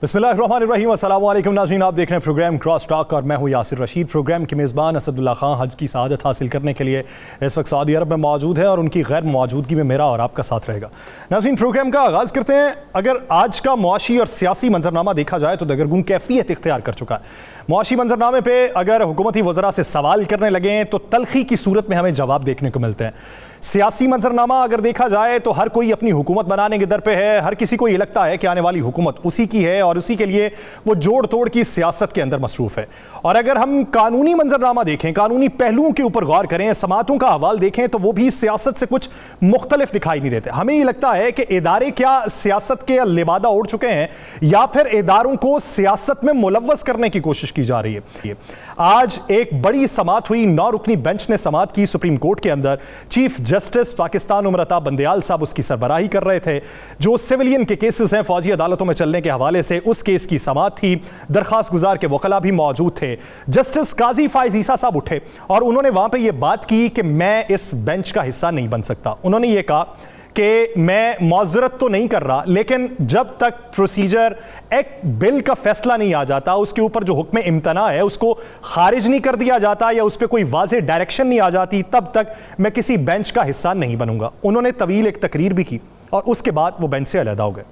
बिस्मिल्लाहिर्रहमानिर्रहीम, अस्सलाम वालेकुम नाज़रीन, आप देख रहे हैं प्रोग्राम क्रॉस टॉक और मैं हूँ यासिर रशीद। प्रोग्राम के मेज़बान असदुल्ला खान हज की सआदत हासिल करने के लिए इस वक्त सऊदी अरब में मौजूद है और उनकी गैर मौजूदगी में मेरा और आपका साथ रहेगा। नाज़रीन, प्रोग्राम का आगाज़ करते हैं। अगर आज का मुआशी और सियासी मंजरनामा देखा जाए तो दगरगुन कैफियत इख्तियार कर चुका है। मुआशी मंजरनामे पर अगर हुकूमती वज़रा से सवाल करने लगें तो तलखी की सूरत में हमें जवाब देखने को मिलते हैं। सियासी मंजरनामा अगर देखा जाए तो हर कोई अपनी हुकूमत बनाने के दर पे है। हर किसी को ये लगता है कि आने वाली हुकूमत उसी की है और उसी के लिए वो जोड़ तोड़ की सियासत के अंदर मसरूफ है। और अगर हम कानूनी मंजरनामा देखें, कानूनी पहलुओं के ऊपर गौर करें, समातों का हवाल देखें तो वो भी सियासत से कुछ मुख्तलिफ दिखाई नहीं देते। हमें ये लगता है कि इदारे क्या सियासत के लिबादा ओढ़ चुके हैं या फिर इदारों को सियासत में मुलव्वस करने की कोशिश की जा रही है। आज एक बड़ी समात हुई, 9 रुकनी बेंच ने समात की सुप्रीम कोर्ट के अंदर। चीफ जस्टिस पाकिस्तान उमर अता बंदयाल साहब उसकी सरबराही कर रहे थे। जो सिविलियन के केसेस हैं फौजी अदालतों में चलने के हवाले से, उस केस की समात थी। दरखास्त गुजार के वकला भी मौजूद थे। जस्टिस काजी फाइज ईसा साहब उठे और उन्होंने वहां पे ये बात की कि मैं इस बेंच का हिस्सा नहीं बन सकता। उन्होंने ये कहा कि मैं मौजरत तो नहीं कर रहा, लेकिन जब तक प्रोसीजर एक बिल का फैसला नहीं आ जाता, उसके ऊपर जो हुक्म इम्तना है उसको खारिज नहीं कर दिया जाता या उस पर कोई वाज़ेह डायरेक्शन नहीं आ जाती, तब तक मैं किसी बेंच का हिस्सा नहीं बनूंगा। उन्होंने तवील एक तकरीर भी की और उसके बाद वो बेंच से अलहदा हो गए।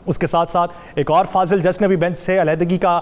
उसके साथ साथ एक और फाजिल जज ने भी बेंच से अलहदगी का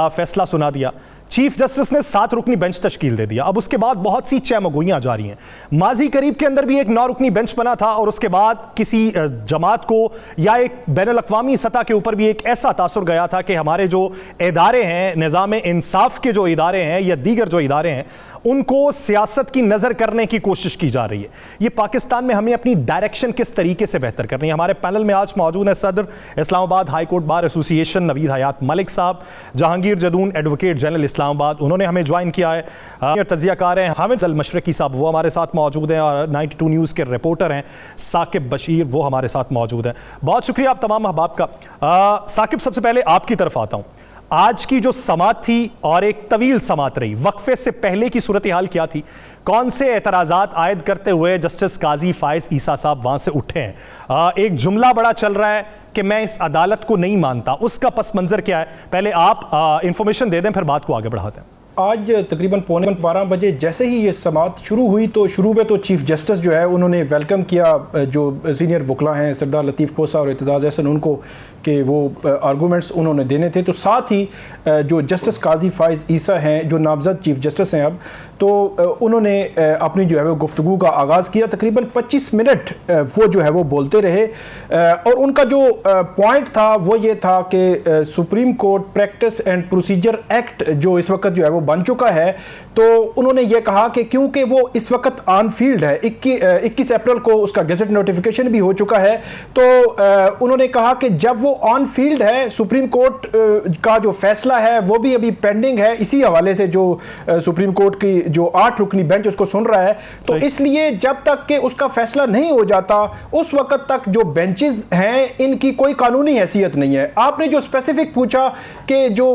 फैसला सुना दिया। चीफ जस्टिस ने 7 रुकनी बेंच तश्कील दे दिया। अब उसके बाद बहुत सी चहमगोइयां जारी हैं। माजी करीब के अंदर भी एक 9 रुकनी बेंच बना था और उसके बाद किसी जमात को या एक बैनुल अक़वामी सतह के ऊपर भी एक ऐसा तासुर गया था कि हमारे जो इदारे हैं, निज़ाम इंसाफ के जो इदारे हैं या दीगर जो इदारे हैं, उनको सियासत की नज़र करने की कोशिश की जा रही है। ये पाकिस्तान में हमें अपनी डायरेक्शन किस तरीके से बेहतर करनी है। हमारे पैनल में आज मौजूद है सदर Islamabad high court bar association Naveed Hayat Malik sahab, Jahangir Jadoon advocate general Islamabad, उन्होंने हमें ज्वाइन किया है। तजियाकार हैं हामिद अल मशरकी साहब, वो हमारे साथ मौजूद हैं। और 92 न्यूज़ के रिपोर्टर हैं साकिब बशीर, वो हमारे साथ मौजूद हैं। बहुत शुक्रिया आप तमाम अहबाब का। साकिब, सबसे पहले आपकी तरफ आता हूँ। आज की जो समात थी और एक तवील समात रही, वक्फे से पहले की सूरत हाल क्या थी? कौन से एतराज़ात आयद करते हुए जस्टिस काजी फाइज ईसा साहब वहां से उठे हैं? एक जुमला बड़ा चल रहा है कि मैं इस अदालत को नहीं मानता, उसका पस मंजर क्या है? पहले आप इंफॉर्मेशन दे दें, फिर बात को आगे बढ़ाते हैं। आज तकरीबन 12:15 बजे जैसे ही ये समात शुरू हुई तो शुरू में तो चीफ जस्टिस जो है उन्होंने वेलकम किया जो सीनियर वकला हैं सरदार लतीफ़ कोसा और एतजाज़ एहसन उनको, कि वो आर्गूमेंट्स उन्होंने देने थे। तो साथ ही जो जस्टिस काजी फाइज ईसा हैं जो नामज़द चीफ जस्टिस हैं अब, तो उन्होंने अपनी जो है वो गुफ्तगू का आगाज़ किया। तकरीबन 25 मिनट वो जो है वो बोलते रहे और उनका जो पॉइंट था वो ये था कि supreme court practice and procedure act जो इस वक्त जो है वो बन चुका है, तो उन्होंने ये कहा कि क्योंकि वो इस वक्त ऑन फील्ड है, 21 अप्रैल को उसका गेजेट नोटिफिकेशन भी हो चुका है, तो उन्होंने कहा कि जब वो ऑन फील्ड है, सुप्रीम कोर्ट का जो फैसला है वो भी अभी पेंडिंग है। इसी हवाले से जो सुप्रीम कोर्ट की जो 8 रुकनी बेंच उसको सुन रहा है, तो इसलिए जब तक कि उसका फैसला नहीं हो जाता उस वक्त तक जो बेंचेस हैं इनकी कोई कानूनी हैसियत नहीं है। आपने जो स्पेसिफिक पूछा कि जो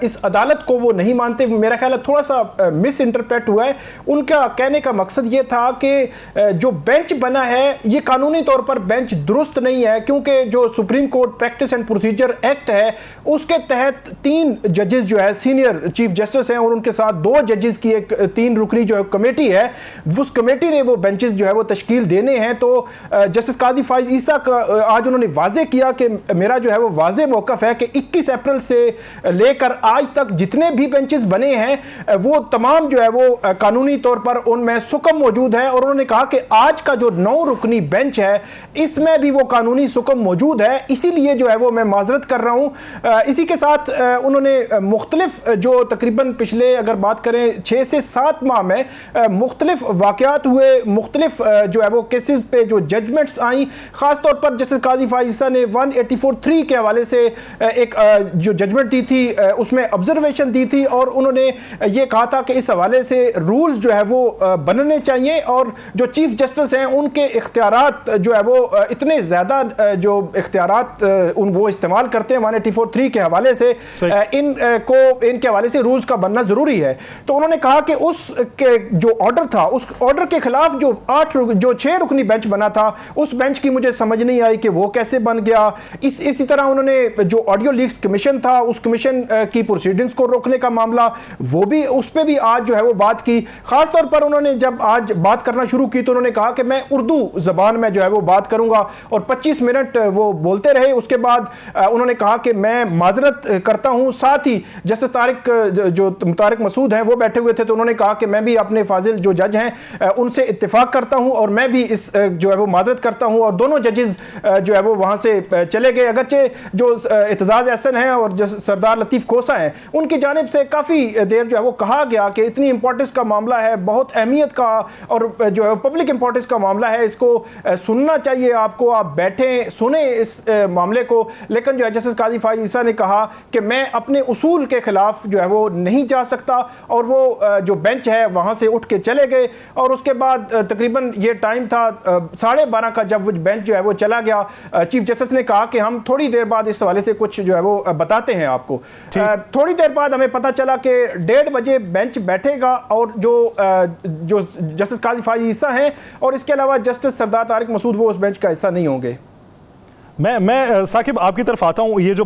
इस अदालत को वो नहीं मानते, मेरा ख्याल है थोड़ा सा मिस इंटरप्रेट हुआ है। उनका कहने का मकसद ये था कि जो बेंच बना है ये कानूनी तौर पर बेंच दुरुस्त नहीं है, क्योंकि जो supreme court practice and procedure act है उसके तहत 3 जजेस जो है सीनियर चीफ जस्टिस हैं और उनके साथ 2 जजेस की एक 3 रुकनी जो है कमेटी है, उस कमेटी ने वो बेंचेस जो है वो तश्कील देने हैं। तो जस्टिस काजी फाइज ईसा का आज उन्होंने वाजे किया कि मेरा जो है वो वाजे मौक़िफ़ है कि 21 अप्रैल से लेकर आज तक जितने भी बेंचेस बने हैं वो तमाम जो है वो कानूनी तौर पर उनमें सुकम मौजूद है। और उन्होंने कहा कि आज का जो 9 रुकनी बेंच है इसमें भी वो कानूनी सुकम मौजूद है, इसीलिए जो है वो मैं माजरत कर रहा हूं। इसी के साथ उन्होंने मुख्तलिफ जो तकरीबन पिछले अगर बात करें 6 से 7 माह में मुख्तलिफ वाक़यात हुए, मुख्तलिफ जो है वो केसेस पे जो जजमेंट्स आई, ख़ासतौर पर जैसे काजी फाइज़ा ने 184(3) के हवाले से एक जो जजमेंट दी थी उसमें ऑब्जर्वेशन दी थी और उन्होंने ये कहा था कि इस हवाले से रूल्स जो है वो बनने चाहिए और जो चीफ जस्टिस हैं उनके इख्तियारात जो है वो इतने ज़्यादा जो इख्तियारात वो इस्तेमाल करते हैं 184(3) के हवाले से, इनके हवाले से रूल्स का बनना जरूरी है। तो उन्होंने कहा कि उस जो ऑर्डर था, उस ऑर्डर के खिलाफ जो 6 रुकनी बेंच बना था, उस बेंच की मुझे समझ नहीं आई कि वो कैसे बन गया। इसी तरह उन्होंने जो ऑडियो लीक्स कमीशन था, उस कमीशन की प्रोसीडिंग्स को रोकने का मामला, वो भी, उस पर भी आज जो है वो बात की। खासतौर पर उन्होंने जब आज बात करना शुरू की तो उन्होंने कहा कि मैं उर्दू जबान में जो है वो बात करूंगा, और 25 मिनट वो बोलते रहे। उसके बाद उन्होंने कहा कि मैं माजरत करता हूं। साथ ही जस्टिस तारिक मसूद हैं, वो बैठे हुए थे, तो उन्होंने कहा कि मैं भी अपने फाजिल जो जज हैं उनसे इत्तेफाक करता हूं और मैं भी इस जो है वो माजरत करता हूं। और दोनों जजेस जो है वो वहां से चले गए। अगरचे जो एतजाज एहसन हैं और जो सरदार लतीफ़ कोसा हैं, उनकी जानिब से काफ़ी देर जो है वो कहा गया कि इतनी इंपॉर्टेंस का मामला है, बहुत अहमियत का और जो है पब्लिक इंपॉर्टेंस का मामला है, इसको सुनना चाहिए आपको, आप बैठें सुने इस मामले को। लेकिन जो है जस्टिस काजी फाइज ईसा ने कहा कि मैं अपने उसूल के खिलाफ जो है वो नहीं जा सकता, और वो जो बेंच है वहां से उठ के चले गए। और उसके बाद तकरीबन ये टाइम था 12:30 का, जब वो बेंच जो है वो चला गया। चीफ जस्टिस ने कहा कि हम थोड़ी देर बाद इस हवाले से कुछ जो है वो बताते हैं आपको। थोड़ी देर बाद हमें पता चला कि 1:30 बजे बेंच बैठेगा, और जो जस्टिस काजी फाइज ईसा हैं और इसके अलावा जस्टिस सरदार तारिक मसूद वो उस बेंच का हिस्सा नहीं होंगे। मैं साकिब आपकी तरफ आता हूँ। ये जो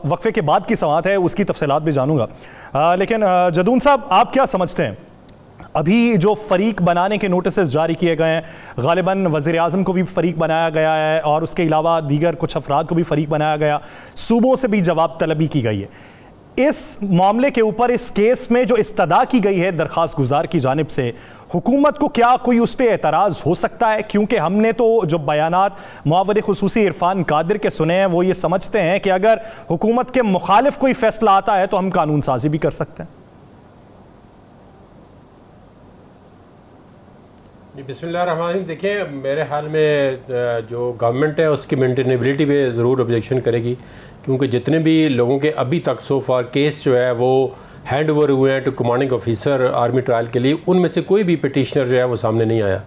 वक्फे के बाद की समाअत है उसकी तफसीलात भी जानूंगा, लेकिन जदून साहब आप क्या समझते हैं? अभी जो फरीक बनाने के नोटिस जारी किए गए हैं, गालिबन वज़ीर आज़म को भी फरीक बनाया गया है और उसके अलावा दीगर कुछ अफराद को भी फरीक बनाया गया, सूबों से भी जवाब तलबी की गई है। इस मामले के ऊपर, इस केस में जो इस्तदा की गई है दरख्वास्त गुजार की जानिब से, हुकूमत को क्या कोई उस पर एतराज़ हो सकता है? क्योंकि हमने तो जो बयानात मुआवरे खुसूसी इरफान कादिर के सुने हैं, वो ये समझते हैं कि अगर हुकूमत के मुखालिफ कोई फैसला आता है तो हम कानून साजी भी कर सकते हैं। बिस्मिल्लाहिर्रहमानिर्रहीम। देखिए, मेरे ख्याल में जो गवर्नमेंट है उसकी मेंटेनेबिलिटी पे ज़रूर ऑब्जेक्शन करेगी, क्योंकि जितने भी लोगों के अभी तक सो फार केस जो है वो हैंड ओवर हुए हैं to commanding officer army trial के लिए, उनमें से कोई भी पिटिशनर जो है वो सामने नहीं आया।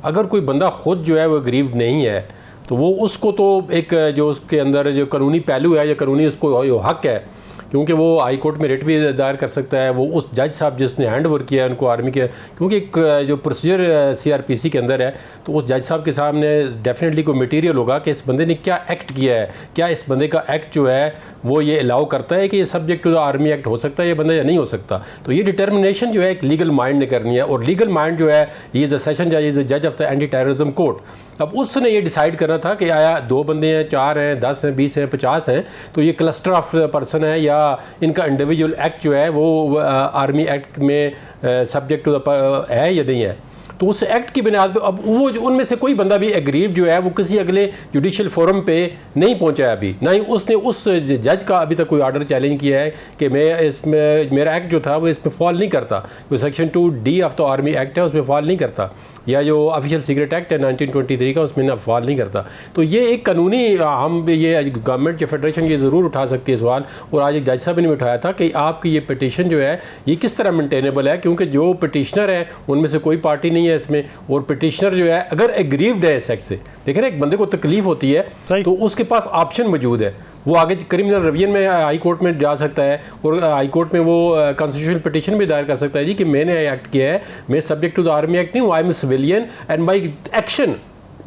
अगर कोई बंदा ख़ुद जो है वो गरीब नहीं है तो वो उसको तो एक जो उसके अंदर जो कानूनी पहलू है या कानूनी उसको हक है, क्योंकि वो हाई कोर्ट में रिट भी दायर कर सकता है। वो उस जज साहब जिसने हैंड ओवर किया है उनको आर्मी के, क्योंकि एक जो प्रोसीजर CRPC के अंदर है, तो उस जज साहब के सामने डेफिनेटली कोई मटेरियल होगा कि इस बंदे ने क्या एक्ट किया है, क्या इस बंदे का एक्ट जो है वो ये अलाउ करता है कि ये subject to the army act हो सकता है ये बंदा या नहीं हो सकता। तो ये डिटर्मिनेशन जो है एक लीगल माइंड ने करनी है, और लीगल माइंड जो है ये इज़ अ सेशन जज, इज़ अ जज of the anti terrorism court. अब उसने ये डिसाइड करना था कि आया 2 बंदे हैं, 4 हैं, 10 हैं, 20 हैं, 50 हैं, तो ये क्लस्टर ऑफ पर्सन है या इनका इंडिविजुअल एक्ट जो है वो आर्मी एक्ट में सब्जेक्ट टू द है या नहीं है। तो उस एक्ट की बुनियाद पे अब वो उनमें से कोई बंदा भी एग्रीव जो है वो किसी अगले जुडिशियल फोरम पे नहीं पहुंचा है अभी, ना ही उसने उस जज का अभी तक कोई ऑर्डर चैलेंज किया है कि मैं इसमें मेरा एक्ट जो था वो इसमें फॉल नहीं करता, जो section 2D of the army act है उसमें फॉल नहीं करता, या जो ऑफिशियल सीक्रेट एक्ट है 1923 का उसमें ना फॉल नहीं करता। तो ये एक कानूनी हम ये गवर्नमेंट या फेडरेशन ये ज़रूर उठा सकती है सवाल, और आज एक जज साहब ने भी उठाया था कि आपकी ये पिटीशन जो है ये किस तरह मेंटेनेबल है, क्योंकि जो पिटीशनर है उनमें से कोई पार्टी नहीं है इसमें, और पिटीशनर जो है अगर एग्रीव्ड है इस एक्ट से, देखिए ना एक बंदे को तकलीफ होती है तो उसके पास ऑप्शन मौजूद है, वो आगे क्रिमिनल रिवीजन में हाई कोर्ट में जा सकता है, और हाई कोर्ट में वो कॉन्स्टिट्यूशनल पिटीशन भी दायर कर सकता है जी कि मैंने एक्ट किया है, मैं subject to the army act नहीं हूँ, I am a civilian and my action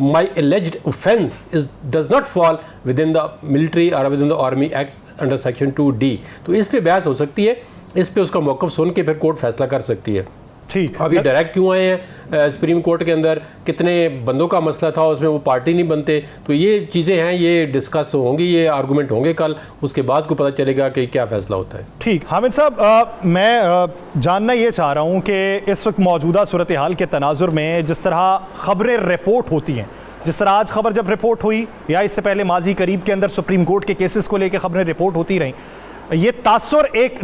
my alleged offense does not fall within the military or within the army act under section 2D। तो इस पे बहस हो सकती है, इस पे उसका मौक़िफ़ सुन के फिर कोर्ट फैसला कर सकती है। ठीक, अभी डायरेक्ट क्यों आए हैं सुप्रीम कोर्ट के अंदर, कितने बंदों का मसला था उसमें वो पार्टी नहीं बनते, तो ये चीज़ें हैं, ये डिस्कस होंगी, ये आर्गूमेंट होंगे कल, उसके बाद को पता चलेगा कि क्या फैसला होता है। ठीक, हामिद साहब, मैं जानना ये चाह रहा हूँ कि इस वक्त मौजूदा सूरत हाल के तनाजुर में जिस तरह ख़बरें रिपोर्ट होती हैं, जिस तरह आज खबर जब रिपोर्ट हुई या इससे पहले माजी करीब के अंदर सुप्रीम कोर्ट के केसेस को लेकर खबरें रिपोर्ट होती रहीं, ये तासुर एक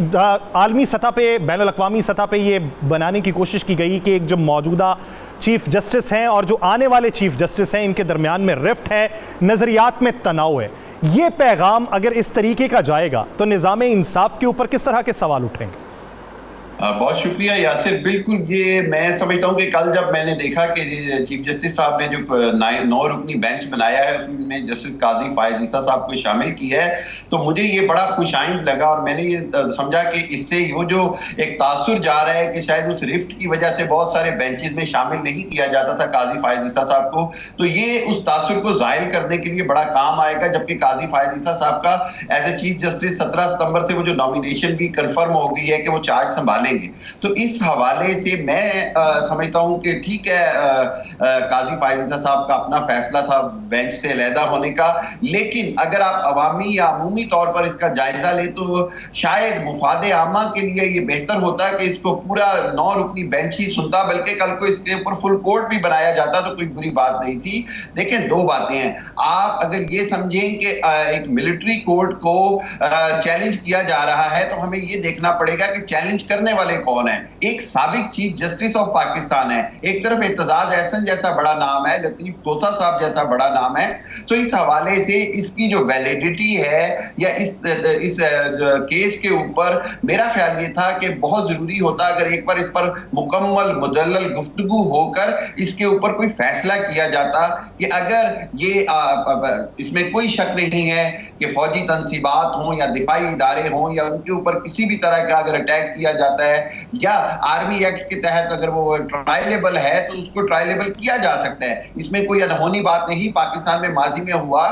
आलमी सतह पे, बैनुल अक़वामी सतह पे ये बनाने की कोशिश की गई कि एक जो मौजूदा चीफ जस्टिस हैं और जो आने वाले चीफ जस्टिस हैं इनके दरमियान में रिफ्ट है, नज़रियात में तनाव है। ये पैगाम अगर इस तरीके का जाएगा तो निज़ाम इंसाफ के ऊपर किस तरह के सवाल उठेंगे? बहुत शुक्रिया यासिर। बिल्कुल, ये मैं समझता हूँ कि कल जब मैंने देखा कि चीफ जस्टिस साहब ने जो 9 रुकनी बेंच बनाया है उसमें जस्टिस काजी फायज ईसा साहब को शामिल किया है, तो मुझे ये बड़ा खुशाइंद लगा और मैंने ये समझा कि इससे वो जो एक तासुर जा रहा है कि शायद उस रिफ्ट की वजह से बहुत सारे बेंचेस में शामिल नहीं किया जाता था काजी फायज ईसा साहब को, तो ये उस तासुर को जाहिर करने के लिए बड़ा काम आएगा। जबकि काजी फायज ईसा साहब का एज ए चीफ जस्टिस 17 सितंबर से वो जो नॉमिनेशन भी कंफर्म हो गई है कि वो चार्ज संभाले, तो इस हवाले से मैं समझता हूं कि ठीक है काजी फायज ईसा साहब का अपना फैसला था बेंच से अलहदा होने का, लेकिन अगर आप अवामी या अमूमी तौर पर इसका जायजा ले तो शायद मुफादे आमा के लिए ये बेहतर होता कि इसको पूरा 9 रुकनी बेंच ही सुनता, बल्कि कल को इसके ऊपर फुल कोर्ट भी बनाया जाता तो कोई बुरी बात नहीं थी। देखें, दो बातें हैं। आप अगर ये समझें कि एक मिलिट्री कोर्ट को चैलेंज किया जा रहा है तो हमें ये देखना पड़ेगा कि चैलेंज करने वाले कौन है। एक साबिक चीफ जस्टिस ऑफ पाकिस्तान है, एक तरफ एतजाज एहसन जैसा बड़ा नाम है, लतीफ कोसा साहब जैसा बड़ा नाम है, तो इस हवाले से इसकी जो वैलिडिटी है या इस केस के ऊपर मेरा ख्याल ये था कि बहुत जरूरी होता अगर एक बार इस पर मुकम्मल मुदल्लल गुफ्तगू होकर इसके ऊपर कोई फैसला किया जाता कि अगर ये इसमें कोई शक नहीं है कि फौजी तंसीबात हों या दिफाई इदारे हों या उनके ऊपर किसी भी तरह का अगर अटैक किया जाता है या आर्मी एक्ट के तहत अगर वो ट्रायलेबल है तो उसको ट्रायलेबल किया जा सकता है। इसमें कोई अनहोनी बात नहीं। पाकिस्तान में माजी में हुआ,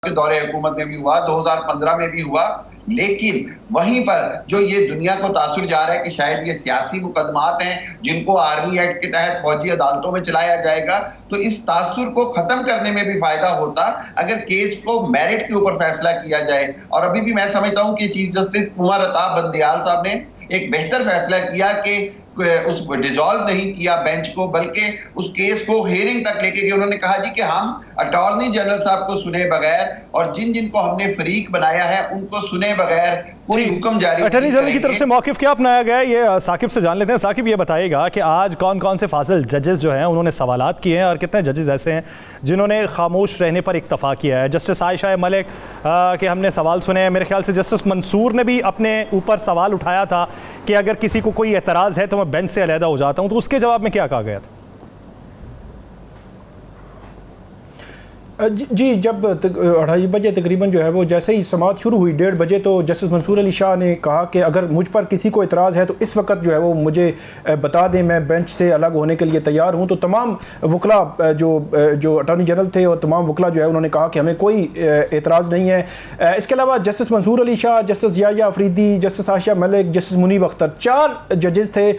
दौरे हुकूमत में भी हुआ, 2015 में भी हुआ, लेकिन वहीं पर जो ये दुनिया को तासुर जा रहा है कि शायद ये सियासी मुकदमात हैं जिनको आर्मी एक्ट के तहत फौजी अदालतों में चलाया जाएगा, तो इस तासुर को खत्म करने में भी फायदा होता अगर केस को मेरिट के ऊपर फैसला किया जाए। और अभी भी मैं समझता हूं कि चीफ जस्टिस कुमार अताब बंदियाल साहब ने एक बेहतर फैसला किया कि उसको डिसॉल्व नहीं किया बेंच को, बल्कि उस केस को हियरिंग तक लेके गए। उन्होंने कहा जी कि हम अटॉर्नी जनरल साहब को सुने बगैर और जिनको हमने फरीक बनाया है उनको सुने बगैर कोई हुक्म जारी अटॉर्नी जनरल की तरफ से मौक़िफ़ क्या अपनाया गया है, ये साकिब से जान लेते हैं। साकिब, ये बताइएगा कि आज कौन कौन से फाजिल जजेस जो हैं उन्होंने सवालात किए हैं और कितने जजेस ऐसे हैं जिन्होंने खामोश रहने पर इक्तफा किया है। जस्टिस आयशा मलिक के हमने सवाल सुने हैं, मेरे ख्याल से जस्टिस मंसूर ने भी अपने ऊपर सवाल उठाया था कि अगर किसी को कोई एतराज़ है तो मैं बेंच से अलहदा हो जाता हूँ, तो उसके जवाब में क्या कहा गया था? जी, जब 2:30 बजे तकरीबन जो है वो जैसे ही समाअत शुरू हुई 1:30 बजे, तो जस्टिस मंसूर अली शाह ने कहा कि अगर मुझ पर किसी को इतराज़ है तो इस वक्त जो है वो मुझे बता दें, मैं बेंच से अलग होने के लिए तैयार हूं। तो तमाम वकला जो अटॉर्नी जनरल थे और तमाम वकला जो है उन्होंने कहा कि हमें कोई एतराज़ नहीं है। इसके अलावा justice Mansoor Ali Shah, justice Yahya Afridi, justice Ayesha Malik, justice Muneeb Akhtar, 4 जजेस थे,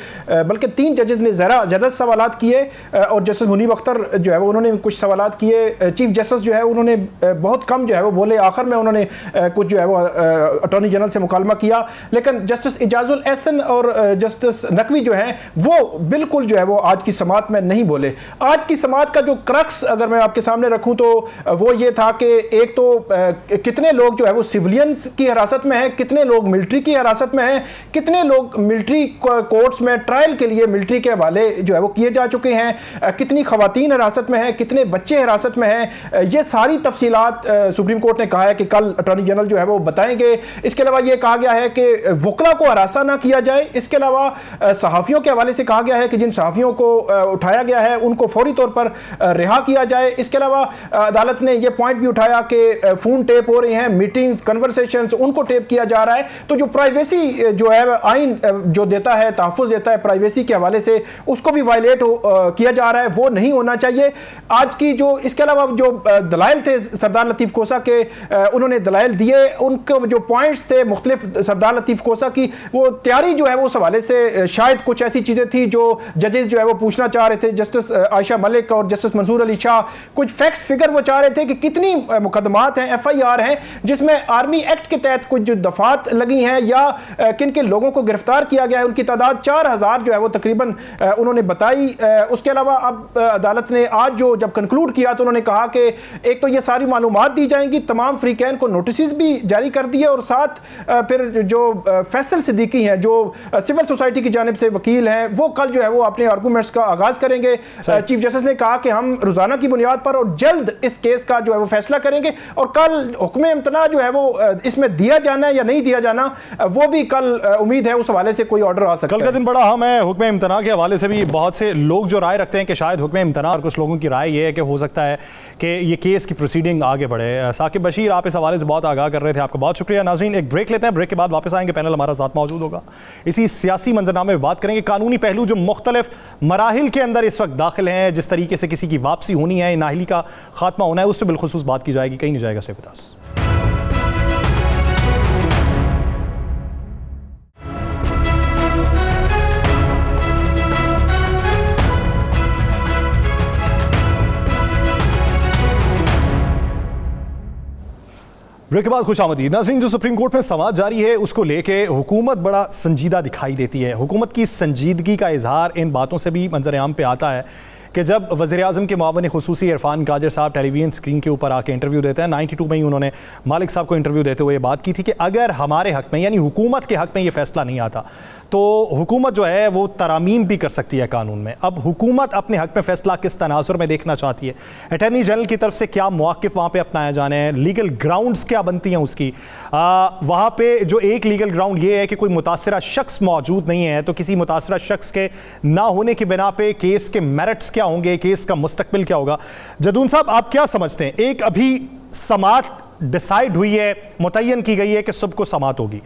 बल्कि 3 जजेस ने ज़्यादा सवालात किए और जस्टिस मुनीब अख्तर जो है वो उन्होंने कुछ सवालात किए। चीफ जस्टिस जो है उन्होंने बहुत कम जो है वो बोले, आखिर में उन्होंने कुछ जो है वो अटॉर्नी जनरल से मुकालमा किया। लेकिन जस्टिस इजाजुल एहसन और जस्टिस नकवी जो है वो बिल्कुल जो है वो आज की समाअत में नहीं बोले। आज की समाअत का जो क्रक्स अगर मैं आपके सामने रखूं तो वो ये था कि एक तो कितने लोग जो है वो सिविलियंस की हिरासत में है, कितने लोग मिलिट्री की हिरासत में है, कितने लोग मिलिट्री कोर्ट्स में ट्रायल के लिए मिलिट्री के हवाले जो है वो किए जा चुके हैं, कितनी खवातीन हिरासत में है, कितने बच्चे हिरासत में हैं। ये सारी तफसीलात सुप्रीम कोर्ट ने कहा है कि कल अटॉर्नी जनरल जो है वो बताएंगे। इसके अलावा ये कहा गया है कि वकला को हरासा ना किया जाए। इसके अलावा सहाफ़ियों के हवाले से कहा गया है कि जिन सहाफ़ियों को उठाया गया है उनको फौरी तौर पर रिहा किया जाए। इसके अलावा अदालत ने यह पॉइंट भी उठाया कि फ़ोन टेप हो रहे हैं, मीटिंग्स, कन्वर्सेशंस, उनको टेप किया जा रहा है। तो जो प्राइवेसी जो है आइन जो देता है, तहफ़्फ़ुज़ देता है प्राइवेसी के हवाले से, उसको भी वायलेट किया जा रहा है, वो नहीं होना चाहिए। आज की जो इसके अलावा जो दलाइल थे सरदार लतीफ़ कोसा के, उन्होंने दलाइल दिए, उनके जो पॉइंट्स थे मुख्तलिफ सरदार लतीफ़ कोसा की वो तैयारी जो है वो उस हवाले से शायद कुछ ऐसी चीज़ें थी जो जजेस जो है वो पूछना चाह रहे थे। जस्टिस आयशा मलिक और जस्टिस मंसूर अली शाह कुछ फैक्ट फिगर वो चाह रहे थे कि कितनी मुकदमात हैं, FIR हैं जिसमें आर्मी एक्ट के तहत कुछ जो दफात लगी हैं या किन किन लोगों को गिरफ्तार किया गया है, उनकी तादाद 4000 जो है वो तकरीबन उन्होंने बताई। उसके अलावा अब अदालत ने आज जो जब कंक्लूड किया तो उन्होंने कहा कि एक तो ये सारी मालूमात दी जाएंगी, तमाम फ्रीकैन को नोटिस भी जारी कर दिए, और साथ फिर जो फैसल सिद्दीकी हैं जो सिविल सोसाइटी की जानिब से वकील हैं, वो कल जो है वो अपने आर्गूमेंट्स का आगाज करेंगे। चीफ जस्टिस ने कहा कि हम रोजाना की बुनियाद पर और जल्द इस केस का जो है वो फैसला करेंगे, और कल हुक्म इम्तना जो है वो इसमें दिया जाना है या नहीं दिया जाना, वो भी कल उम्मीद है उस हवाले से कोई ऑर्डर आ सकता है। कल का दिन बड़ा अहम है। हुक्म इम्तना के हवाले से भी बहुत से लोग जो राय रखते हैं कि शायद हुक्म इम्तना, और कुछ लोगों की राय ये है कि हो सकता है कि ये केस की प्रोसीडिंग आगे बढ़े। साकिब बशीर, आप इस हवाले से बहुत आगाह कर रहे थे, आपका बहुत शुक्रिया। नाज़रीन, एक ब्रेक लेते हैं, ब्रेक के बाद वापस आएंगे, पैनल हमारा साथ मौजूद होगा। इसी सियासी मंजरनामे में बात करेंगे कानूनी पहलू जो मुख्तलिफ मराहिल के अंदर इस वक्त दाखिल हैं, जिस तरीके से किसी की वापसी होनी है, नाअहली का खात्मा होना है, उस पर बिलखुसूस बात की जाएगी। कहीं नहीं जाएगा सेबतास। ब्रेक के बाद खुशामदीद। नाज़रीन, जो सुप्रीम कोर्ट में समाअत जारी है उसको लेके हुकूमत बड़ा संजीदा दिखाई देती है। हुकूमत की संजीदगी का इजहार इन बातों से भी मंजर आम पे आता है कि जब वज़ीर-ए-आज़म के मुआविन खुसूसी इरफान कादिर साहब टेलीविजन स्क्रीन के ऊपर आके इंटरव्यू देते हैं, 92 में ही उन्होंने मालिक साहब को इंटरव्यू देते हुए बात की थी कि अगर हमारे हक़ में यानी हुकूमत के हक़ में ये फ़ैसला नहीं आता तो हुकूमत जो है वो तरामीम भी कर सकती है कानून में। अब हुकूमत अपने हक़ में फ़ैसला किस तनाजुर में देखना चाहती है, अटॉर्नी जनरल की तरफ से क्या मौक़िफ़ वहाँ पे अपनाया जाने हैं, लीगल ग्राउंड्स क्या बनती हैं उसकी। वहाँ पे जो एक लीगल ग्राउंड ये है कि कोई मुतासरा शख्स मौजूद नहीं है, तो किसी मुतासरा शख्स के ना होने की बिना पे केस के मेरिट्स क्या होंगे, केस का मुस्तकबिल क्या होगा। जदून साहब, आप क्या समझते हैं? एक अभी समाअत डिसाइड हुई है, मुतय्यन की गई है कि सुबह को समाअत होगी,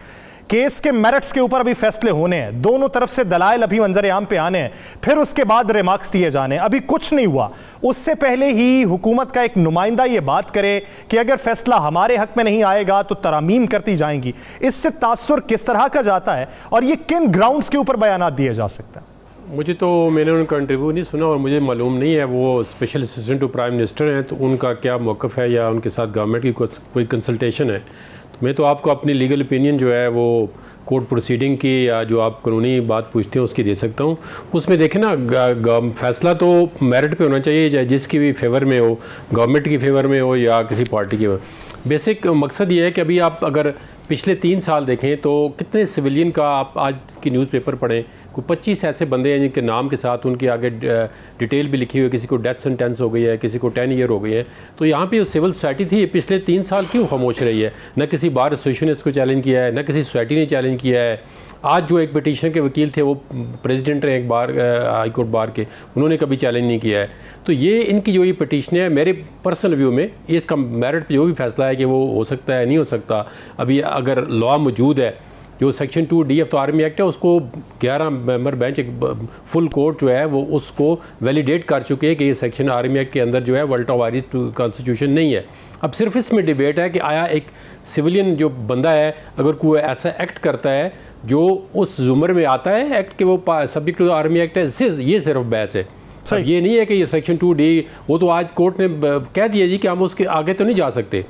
केस के मेरिट्स के ऊपर अभी फैसले होने हैं, दोनों तरफ से दलाइल अभी मंजर आम पे आने हैं, फिर उसके बाद रिमार्क्स दिए जाने, अभी कुछ नहीं हुआ। उससे पहले ही हुकूमत का एक नुमाइंदा ये बात करे कि अगर फैसला हमारे हक में नहीं आएगा तो तरामीम करती जाएंगी, इससे तासुर किस तरह का जाता है और ये किन ग्राउंड्स के ऊपर बयानात दिए जा सकते हैं? मुझे तो, मैंने उनका इंटरव्यू नहीं सुना और मुझे मालूम नहीं है वो special assistant to prime minister हैं, तो उनका क्या मौक़िफ़ है या उनके साथ गवर्नमेंट की कोई कंसल्टेशन है। तो मैं तो आपको अपनी लीगल ओपिनियन जो है वो कोर्ट प्रोसीडिंग की या जो आप कानूनी बात पूछते हैं उसकी दे सकता हूँ। उसमें देखें ना, फैसला तो मेरिट पे होना चाहिए, चाहे जिसकी भी फेवर में हो, गवर्नमेंट की फेवर में हो या किसी पार्टी के। बेसिक मकसद ये है कि अभी आप अगर पिछले 3 साल देखें तो कितने सिविलियन का आप आज की न्यूज़पेपर पढ़ें, कोई 25 ऐसे बंदे हैं जिनके नाम के साथ उनके आगे डिटेल भी लिखी हुई है, किसी को डेथ सेंटेंस हो गई है, किसी को 10 ईयर हो गई है। तो यहाँ पे सिविल सोसाइटी थी, पिछले 3 साल क्यों खामोश रही है? न किसी बार एसोसिएशन ने इसको चैलेंज किया है, न किसी सोसाइटी ने चैलेंज किया है। आज जो एक पिटीशन के वकील थे वो प्रेसिडेंट हैं एक बार हाई कोर्ट बार के, उन्होंने कभी चैलेंज नहीं किया है। तो ये इनकी जो ये पिटीशन है, मेरे पर्सनल व्यू में इसका मेरिट जो भी फैसला है कि वो हो सकता है नहीं हो सकता, अभी अगर लॉ मौजूद है, जो section 2D of the army act है उसको 11 मेंबर बेंच एक फुल कोर्ट जो है वो उसको वैलिडेट कर चुके हैं कि ये सेक्शन आर्मी एक्ट के अंदर जो है वर्ल्ड ऑफ वायरिस टू कॉन्स्टिट्यूशन नहीं है। अब सिर्फ इसमें डिबेट है कि आया एक सिविलियन जो बंदा है अगर कोई ऐसा एक्ट करता है जो उस जुमर में आता है एक्ट के वो subject to the army act है, ये सिर्फ बहस है। ये नहीं है कि ये सेक्शन 2D, वो तो आज कोर्ट ने कह दिया जी कि हम उसके आगे तो नहीं जा सकते।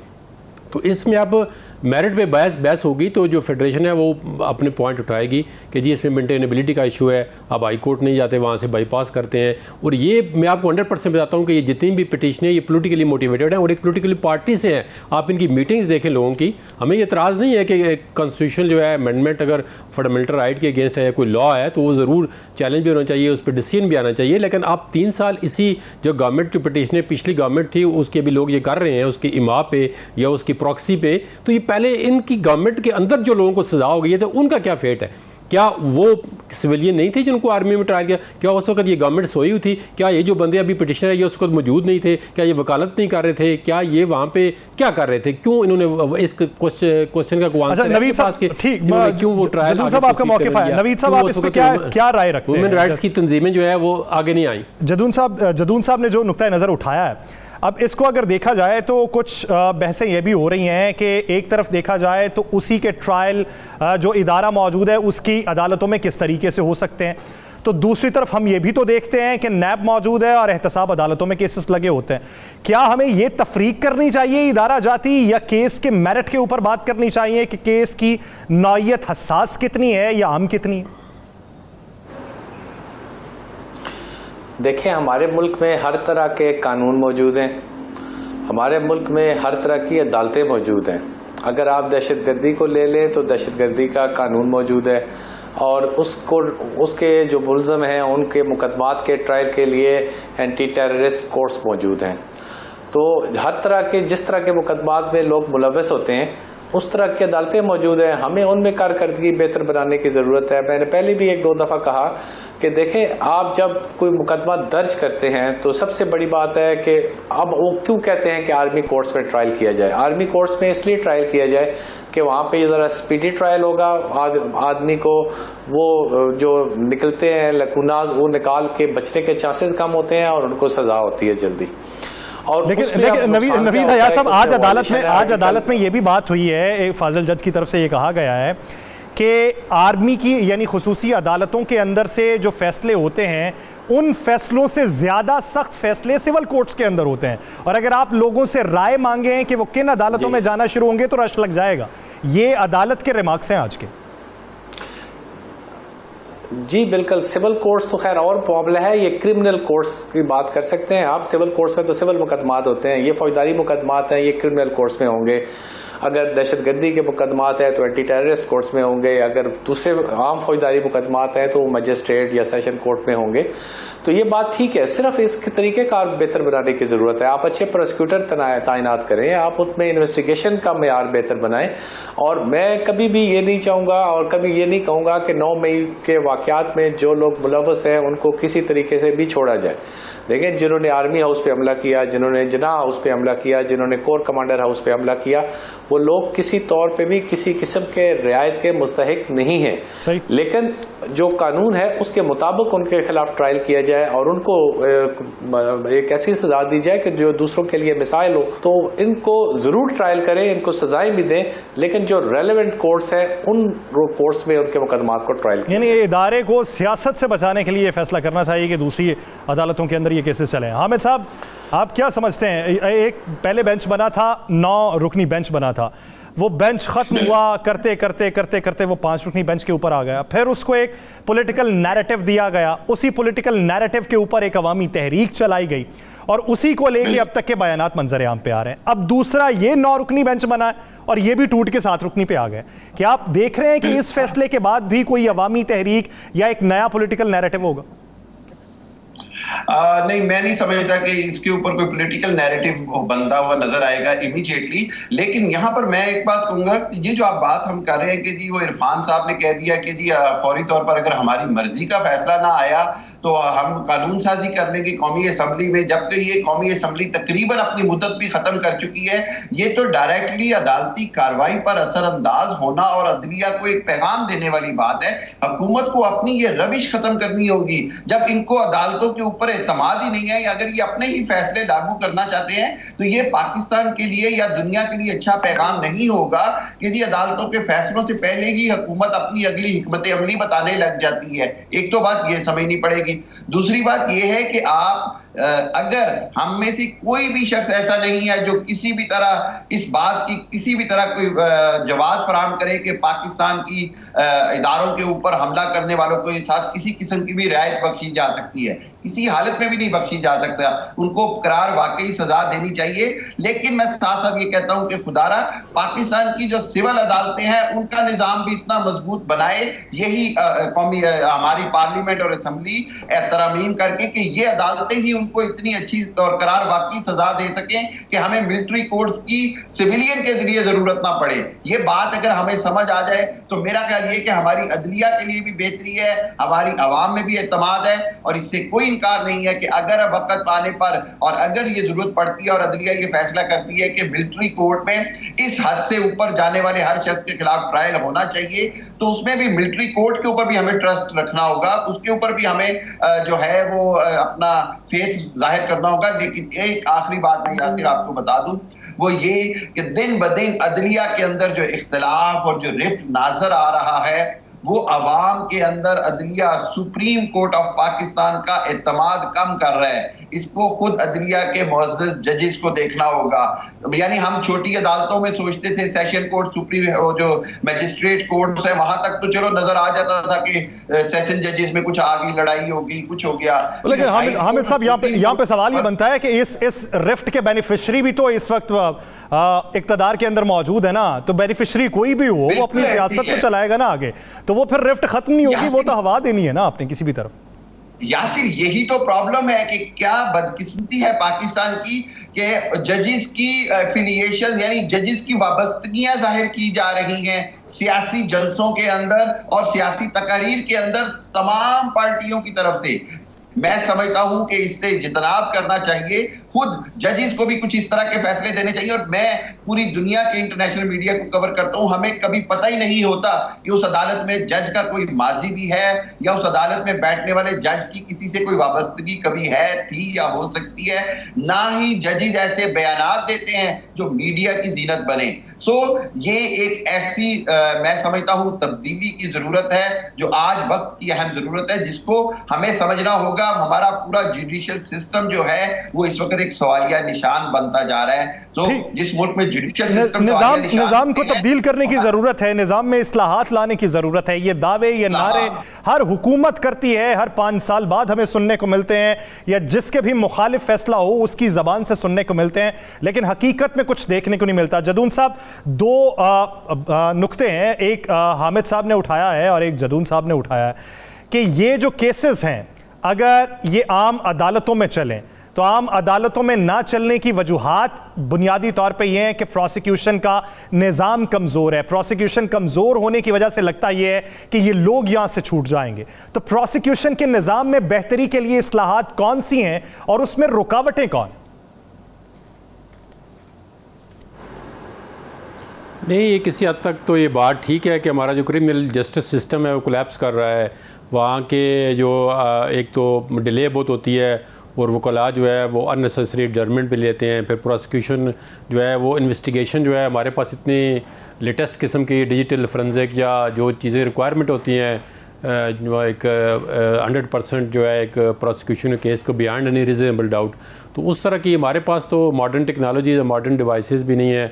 तो इसमें अब मेरिट पे बहस होगी तो जो फेडरेशन है वो अपने पॉइंट उठाएगी कि जी इसमें मेंटेनेबिलिटी का इशू है, अब हाई कोर्ट नहीं जाते, वहाँ से बाईपास करते हैं। और ये मैं आपको 100% बताता हूँ कि ये जितनी भी पिटीशन है ये पोलिटिकली मोटिवेटेड है और एक पोलिटिकली पार्टी से हैं। आप इनकी मीटिंग्स देखें लोगों की, हमें ये एतराज़ नहीं है कि कॉन्स्टिट्यूशन जो है अमेंडमेंट अगर फंडामेंटल राइट के अगेंस्ट है या कोई लॉ है तो वो ज़रूर चैलेंज भी होना चाहिए, उस पर डिसीजन भी आना चाहिए। लेकिन आप 3 साल इसी जो गवर्नमेंट जो पिटीशन है, पिछली गवर्नमेंट थी उसके भी लोग ये कर रहे हैं, उसकी इमा पे या उसकी प्रॉक्सी पे, तो ये पहले इनकी गवर्नमेंट के अंदर जो लोगों को सजा हो गई है तो उनका क्या फेट है? क्या वो सिविलियन नहीं थे जिनको आर्मी में ट्रायल किया? क्या उस वक्त ये गवर्नमेंट सोई हुई थी? क्या ये जो बंदे अभी पिटिशनर है ये उस वक्त मौजूद नहीं थे? क्या ये वकालत नहीं कर रहे थे? क्या ये वहाँ पे क्या कर रहे थे? क्यों इन्होंने इस क्वेश्चन का कोई आंसर नवीद साहब, ठीक, क्यों वो ट्रायल साहब आपका मौक़िफ़ है, नवीद साहब आप इस पे क्या राय रखते हैं? वुमेन राइट्स की तंजीमें जो है वो आगे नहीं आई। जदून साहब ने जो नुक्ता नज़र उठाया है, अब इसको अगर देखा जाए तो कुछ बहसें ये भी हो रही हैं कि एक तरफ देखा जाए तो उसी के ट्रायल जो इदारा मौजूद है उसकी अदालतों में किस तरीके से हो सकते हैं, तो दूसरी तरफ हम ये भी तो देखते हैं कि नैब मौजूद है और एहतसाब अदालतों में केसेस लगे होते हैं। क्या हमें ये तफरीक करनी चाहिए इदारा जाती या केस के मेरिट के ऊपर बात करनी चाहिए कि केस की नौइयत हसास कितनी है या आम कितनी है? देखिए, हमारे मुल्क में हर तरह के कानून मौजूद हैं हमारे मुल्क में हर तरह की अदालतें मौजूद हैं। अगर आप दहशतगर्दी को ले लें तो दहशतगर्दी का कानून मौजूद है और उसके जो मुलज़म हैं उनके मुकदमात के ट्रायल के लिए एंटी टेररिस्ट कोर्ट्स मौजूद हैं। तो हर तरह के जिस तरह के मुकदमात में लोग मुलव्वस होते हैं उस तरह की अदालतें मौजूद हैं। हमें उनमें कारकर्दगी बेहतर बनाने की ज़रूरत है। मैंने पहले भी 1-2 दफ़ा कहा कि देखें, आप जब कोई मुकदमा दर्ज करते हैं तो सबसे बड़ी बात है कि अब वो क्यों कहते हैं कि आर्मी कोर्ट्स में ट्रायल किया जाए। आर्मी कोर्ट्स में इसलिए ट्रायल किया जाए कि वहाँ पे ज़रा स्पीडी ट्रायल होगा, आदमी को वो जो निकलते हैं लकूनाज वो निकाल के बचने के चांसेस कम होते हैं और उनको सज़ा होती है जल्दी। और लेकिन नवीद हयात साहब, आज अदालत में ये भी बात हुई है, फाजिल जज की तरफ से ये कहा गया है कि आर्मी की यानी खुसूसी अदालतों के अंदर से जो फैसले होते हैं उन फैसलों से ज़्यादा सख्त फैसले सिविल कोर्ट्स के अंदर होते हैं, और अगर आप लोगों से राय मांगे हैं कि वो किन अदालतों में जाना शुरू होंगे तो रश लग जाएगा। ये अदालत के रिमार्क्स हैं आज के। जी बिल्कुल, सिविल कोर्ट्स तो खैर और मामला है, ये क्रिमिनल कोर्ट्स की बात कर सकते हैं आप। सिविल कोर्ट्स में तो सिविल मुकदमात होते हैं, ये फौजदारी मुकदमात हैं, ये क्रिमिनल कोर्ट्स में होंगे। अगर दहशतगर्दी के मुकदमात हैं तो एंटी टेररिस्ट कोर्ट्स में होंगे। अगर दूसरे आम फौजदारी मुकदमात हैं तो मजिस्ट्रेट या सेशन कोर्ट में होंगे। तो ये बात ठीक है, सिर्फ इसके तरीक़ेकार बेहतर बनाने की ज़रूरत है। आप अच्छे प्रोसिक्यूटर तैनात करें, आप उसमें इन्वेस्टिगेशन का मेयार बेहतर बनाएं। और मैं कभी भी ये नहीं चाहूँगा और कभी ये नहीं कहूँगा कि 9 मई के वाक़यात में जो लोग मुलव्वस हैं उनको किसी तरीके से भी छोड़ा जाए। देखें, जिन्होंने आर्मी हाउस पे हमला किया, जिन्होंने जिन्ना हाउस पे हमला किया, जिन्होंने कोर कमांडर हाउस पे हमला किया, वो लोग किसी तौर पे भी किसी किस्म के रियायत के मुस्तहिक नहीं हैं। लेकिन जो कानून है उसके मुताबिक उनके खिलाफ ट्रायल किया जाए और उनको एक ऐसी सजा दी जाए कि जो दूसरों के लिए मिसाइल हो। तो इनको ज़रूर ट्रायल करें, इनको सजाएं भी दें, लेकिन जो रेलेवेंट कोर्ट्स हैं उन कोर्ट्स में उनके मुकदमात को ट्रायल करें। यानी इदारे को सियासत से बचाने के लिए फैसला करना चाहिए कि दूसरी अदालतों के अंदर ये केसेस चले। हामिद साहब, आप क्या समझते हैं? एक पहले बेंच बना था, 9 रुकनी बेंच बना था, वो बेंच ख़त्म हुआ, करते करते करते करते वो 5 रुकनी बेंच के ऊपर आ गया। फिर उसको एक पॉलिटिकल नैरेटिव दिया गया, उसी पॉलिटिकल नैरेटिव के ऊपर एक अवामी तहरीक चलाई गई और उसी को लेके अब तक के बयानात मंजर आम पे आ रहे हैं। अब दूसरा ये 9 रुकनी बेंच बना है और ये भी टूट के 7 रुकनी पे आ गए। क्या आप देख रहे हैं कि इस फैसले के बाद भी कोई अवामी तहरीक या एक नया पॉलिटिकल नैरेटिव होगा? नहीं, मैं नहीं समझता कि इसके ऊपर कोई पॉलिटिकल नैरेटिव बनता हुआ नजर आएगा इमीडिएटली। लेकिन यहाँ पर मैं एक बात कहूंगा, ये जो आप बात हम कर रहे हैं कि जी वो इरफान साहब ने कह दिया कि जी फौरी तौर पर अगर हमारी मर्जी का फैसला ना आया तो हम कानून साजी कर लेंगे कौमी असम्बली में, जबकि ये कौमी असम्बली तकरीबन अपनी मुद्दत भी खत्म कर चुकी है। ये तो डायरेक्टली अदालती कार्रवाई पर असरअंदाज होना और अदलिया को एक पैगाम देने वाली बात है। हुकूमत को अपनी ये रविश खत्म करनी होगी। जब इनको अदालतों के ऊपर एतमाद ही नहीं है, अगर ये अपने ही फैसले लागू करना चाहते हैं तो ये पाकिस्तान के लिए या दुनिया के लिए अच्छा पैगाम नहीं होगा कि जी अदालतों के फैसलों से पहले ही हुकूमत अपनी अगली हिकमत अमली बताने लग जाती है। एक तो बात ये समझनी पड़ेगी। दूसरी बात यह है कि आप अगर हम में से कोई भी शख्स ऐसा नहीं है जो किसी भी तरह इस बात की किसी भी तरह कोई जवाब फराहम करे कि पाकिस्तान की इदारों के ऊपर हमला करने वालों को साथ किसी किस्म की भी रियायत बख्शी जा सकती है, किसी हालत में भी नहीं बख्शी जा सकता, उनको करार वाकई सजा देनी चाहिए। लेकिन मैं साथ साथ ये कहता हूं कि खुदारा पाकिस्तान की जो सिविल अदालतें हैं उनका निजाम भी इतना मजबूत बनाए, यही कौमी हमारी पार्लियामेंट और असम्बली तरमीम करके कि ये अदालतें ही उनको इतनी अच्छी और करार वाकई सजा दे सकें कि हमें मिलिट्री कोर्ट्स की सिविलियन के जरिए जरूरत ना पड़े। ये बात अगर हमें समझ आ जाए तो मेरा ख्याल ये कि हमारी अदलिया के लिए भी बेहतरी है, हमारी आवाम में भी एतमाद है और इससे कोई इनकार नहीं है कि अगर वक्त पाने पर और अगर ये जरूरत पड़ती है और अदलिया ये फैसला करती है कि मिलिट्री कोर्ट में इस हद से ऊपर जाने वाले हर शख्स के खिलाफ ट्रायल होना चाहिए, तो उसमें भी मिलिट्री कोर्ट के ऊपर भी हमें ट्रस्ट रखना होगा, उसके ऊपर भी हमें जो है वो अपना फेथ जाहिर करना होगा। लेकिन एक आखिरी बात मैं यासिर आपको बता दूं, वो ये कि दिन ब दिन अदलिया के अंदर जो इख्तिलाफ और जो रिफ्ट नजर आ रहा है वो अवाम के अंदर अदलिया सुप्रीम कोर्ट ऑफ पाकिस्तान का एतमाद कम कर रहा है। इसको खुद अदलिया के मुअज़्ज़ज़ जजेस को देखना होगा। यानी हम छोटी अदालतों में सोचते थे सेशन कोर्ट, सुप्रीम जो मजिस्ट्रेट कोर्ट्स है वहां तक तो चलो नजर आ जाता था कि सेशन जजेस में कुछ आ गई, लड़ाई होगी, कुछ हो गया। लेकिन हामिद साहब यहाँ पे सवाल ये बनता है कि इस रिफ्ट के बेनिफिशियरी भी तो इस वक्त इक़्तिदार के अंदर मौजूद है ना, तो बेनिफिशियरी कोई भी हो वो अपनी सियासत तो चलाएगा ना आगे, तो वो फिर रिफ्ट खत्म नहीं होगी, वो तो हवा देनी है ना आपने किसी भी तरफ। यासिर यही तो प्रॉब्लम है कि क्या बदकिस्मती है पाकिस्तान की कि जजेस की एफिलिएशन यानी जजेस की वाबस्तगियां जाहिर की जा रही हैं सियासी जलसों के अंदर और सियासी तकारीर के अंदर तमाम पार्टियों की तरफ से। मैं समझता हूं कि इससे इज्तनाब करना चाहिए, खुद जजेस को भी कुछ इस तरह के फैसले देने चाहिए। और मैं पूरी दुनिया के इंटरनेशनल मीडिया को कवर करता हूं, हमें कभी पता ही नहीं होता कि उस अदालत में जज का कोई माजी भी है या उस अदालत में बैठने वाले जज की किसी से कोई वाबस्तगी कभी है, थी या हो सकती है। ना ही जजेस ऐसे बयानात देते हैं जो मीडिया की जीनत बने। ये एक ऐसी मैं समझता हूं तब्दीली की जरूरत है जो आज वक्त की अहम जरूरत है, जिसको हमें समझना होगा। हमारा पूरा जुडिशियल सिस्टम जो है वो इस वक्त एक सवालिया निशान बनता जा रहा है। जिस मुल्क में जुडिशियल सिस्टम निजाम को तब्दील करने की जरूरत है, निजाम में इस्लाहात लाने की जरूरत है। ये दावे, ये नारे हर हुकूमत करती है, हर 5 साल बाद हमें सुनने को मिलते हैं, या जिसके भी मुखालिफ फैसला हो उसकी जबान से सुनने को मिलते हैं, लेकिन हकीकत में कुछ देखने को नहीं मिलता। जदून साहब, 2 नुक्ते हैं, एक हामिद साहब ने उठाया है और एक जदून साहब ने उठाया है कि ये जो केसेस हैं अगर ये आम अदालतों में चलें तो आम अदालतों में ना चलने की वजूहात बुनियादी तौर पे ये है कि प्रोसिक्यूशन का निज़ाम कमज़ोर है। प्रोसिक्यूशन कमज़ोर होने की वजह से लगता ये है कि ये लोग यहाँ से छूट जाएंगे। तो प्रोसिक्यूशन के निज़ाम में बेहतरी के लिए इस्लाहात कौन सी हैं और उसमें रुकावटें कौन? नहीं, ये किसी हद तक तो ये बात ठीक है कि हमारा जो क्रिमिनल जस्टिस सिस्टम है वो कोलैप्स कर रहा है। वहाँ के जो एक तो डिले बहुत होती है और वकला जो है वो अननेसेसरी जजमेंट भी लेते हैं। फिर प्रोसिक्यूशन जो है वो इन्वेस्टिगेशन जो है, हमारे पास इतनी लेटेस्ट किस्म की डिजिटल फोरेंसिक या जो चीज़ें रिक्वायरमेंट होती हैं, जो एक 100% जो है एक प्रोसिक्यूशन केस को बियॉन्ड एनी रीजनेबल डाउट, तो उस तरह की हमारे पास तो मॉडर्न टेक्नोलॉजी, मॉडर्न डिवाइसेस भी नहीं है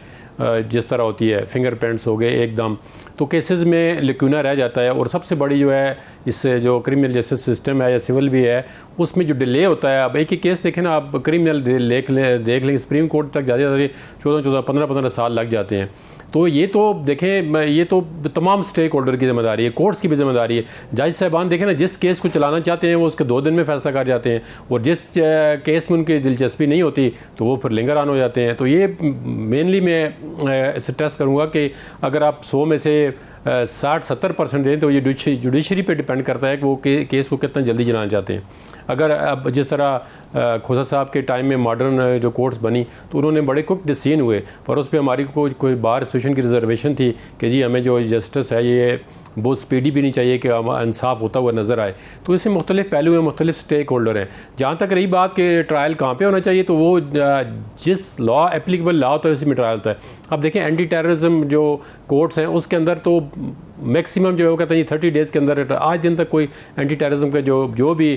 जिस तरह होती है। फिंगरप्रिंट्स हो गए एकदम, तो केसेस में लिक्यूना रह जाता है। और सबसे बड़ी जो है इससे जो क्रिमिनल जस्टिस सिस्टम है या सिविल भी है उसमें जो डिले होता है। अब एक ही केस देखें ना, आप क्रिमिनल देख लें सुप्रीम कोर्ट तक जाते जाते 14 15 साल लग जाते हैं। तो ये तो देखें, ये तो तमाम स्टेक होल्डर की जिम्मेदारी है, कोर्ट्स की भी जिम्मेदारी है। जज साहबान देखें ना, जिस केस को चलाना चाहते हैं वो उसके 2 दिन में फैसला कर जाते हैं, और जिस केस में उनकी दिलचस्पी नहीं होती तो वो फिर लिंगर ऑन हो जाते हैं। तो ये मेनली मैं स्ट्रेस करूँगा कि अगर आप 100 में से 60-70% दें तो ये जुडिशरी पे डिपेंड करता है कि वो केस को कितना जल्दी चलाना चाहते हैं। अगर अब जिस तरह खोसा साहब के टाइम में मॉडर्न जो कोर्ट्स बनी तो उन्होंने बड़े क्विक डिसीजन हुए, पर उस पर हमारी कोई बार एसोसिएशन की रिजर्वेशन थी कि जी हमें जो जस्टिस है ये बहुत स्पीडी भी नहीं चाहिए कि इंसाफ होता हुआ नज़र आए। तो इससे मुख्तलिफ पहलू हैं, मुख्तलिफ स्टेक होल्डर हैं। जहाँ तक रही बात कि ट्रायल कहाँ पे होना चाहिए, तो वो जिस लॉ एप्लीकेबल लॉ होता है उसी में ट्रायल होता है। अब देखें एंटी टेररिज्म जो कोर्ट्स हैं उसके अंदर तो मैक्सिमम जो है वो कहते हैं 30 डेज़ के अंदर, आज दिन तक कोई एंटी टेररिज्म के जो भी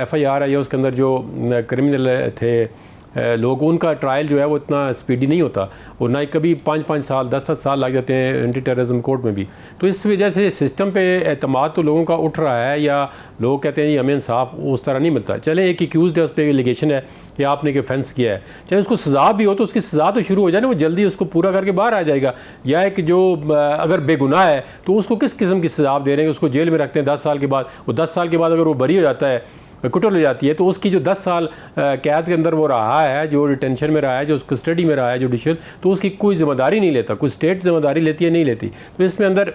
FIR है या उसके अंदर जो क्रिमिनल थे लोग, उनका ट्रायल जो है वो इतना स्पीडी नहीं होता, और ना ही कभी 5-5 साल 10-10 साल लग जाते हैं एंटी टेररिज्म कोर्ट में भी। तो इस वजह से सिस्टम पे एतमाद तो लोगों का उठ रहा है, या लोग कहते हैं हमें इंसाफ उस तरह नहीं मिलता। चले एक एक्यूज़ड है, उस पर एलिगेशन है कि आपने एक ऑफेंस किया है, चाहे उसको सज़ा भी हो तो उसकी सज़ा तो शुरू हो जाए ना, वो जल्दी उसको पूरा करके बाहर आ जाएगा। या एक जो अगर बेगुनाह है तो उसको किस किस्म की सज़ा दे रहे हैं, उसको जेल में रखते हैं 10 साल के बाद, वो 10 साल के बाद अगर वो बरी हो जाता है, कुटल हो जाती है, तो उसकी जो 10 साल कैद के अंदर वो रहा है, जो डिटेंशन में रहा है, जो उसको कस्टडी में रहा है जुडिशियल, तो उसकी कोई जिम्मेदारी नहीं लेता, कोई स्टेट जिम्मेदारी लेती है नहीं लेती। तो इसमें अंदर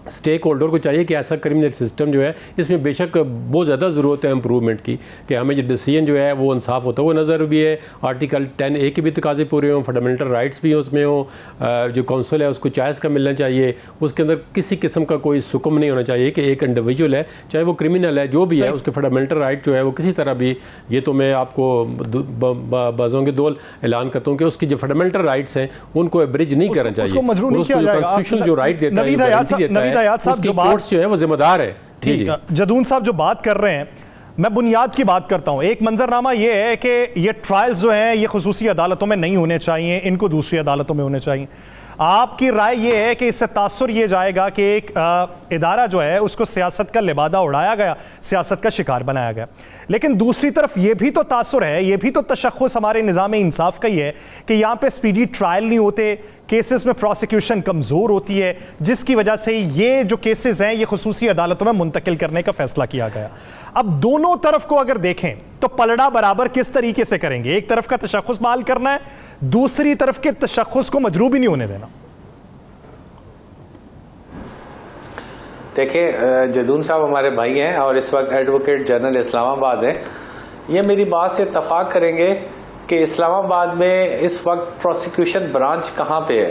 स्टेक होल्डर को चाहिए कि ऐसा क्रिमिनल सिस्टम जो है इसमें बेशक बहुत ज़्यादा ज़रूरत है इम्प्रूवमेंट की, कि हमें जो डिसीजन जो है वो इंसाफ होता है वो नज़र भी है, आर्टिकल 10A के भी तकाजे पूरे हों, फंडामेंटल राइट्स भी उसमें हों, जो काउंसिल है उसको चॉइस का मिलना चाहिए, उसके अंदर किसी किस्म का कोई सुकम नहीं होना चाहिए कि एक इंडिविजुअल है चाहे वो क्रिमिनल है जो भी है उसके फंडामेंटल राइट जो है वो किसी तरह भी, ये तो मैं आपको बाज़ों के दौल ऐलान करता हूँ कि उसकी जो फंडामेंटल राइट्स हैं उनको एब्रिज नहीं करना चाहिए, कॉन्स्टिट्यूशनल जो राइट देता है साहब जो बात जो है वो जिम्मेदार है। जदून साहब जो बात कर रहे हैं, मैं बुनियाद की बात करता हूं। एक मंजरनामा ये है कि ये ट्रायल्स जो हैं ये खुसूसी अदालतों में नहीं होने चाहिए, इनको दूसरी अदालतों में होने चाहिए। आपकी राय ये है कि इससे तासुर ये जाएगा कि एक इदारा जो है उसको सियासत का लिबादा उड़ाया गया, सियासत का शिकार बनाया गया। लेकिन दूसरी तरफ ये भी तो तासुर है, ये भी तो तशख़्ख़ुस हमारे निज़ाम इंसाफ का ही है कि यहाँ पे स्पीडी ट्रायल नहीं होते, केसेस में प्रोसिक्यूशन कमज़ोर होती है, जिसकी वजह से ये जो केसेस हैं ये खुसूसी अदालतों में मुंतकिल करने का फैसला किया गया। अब दोनों तरफ को अगर देखें तो पलड़ा बराबर किस तरीके से करेंगे? एक तरफ का तशख़्ख़ुस बहाल करना है, दूसरी तरफ के तशख़्ख़ुस को मजरूब ही नहीं होने देना। देखिए, जदून साहब हमारे भाई हैं और इस वक्त एडवोकेट जनरल इस्लामाबाद है। ये मेरी बात से इत्तफाक करेंगे कि इस्लामाबाद में इस वक्त प्रोसिक्यूशन ब्रांच कहाँ पे है?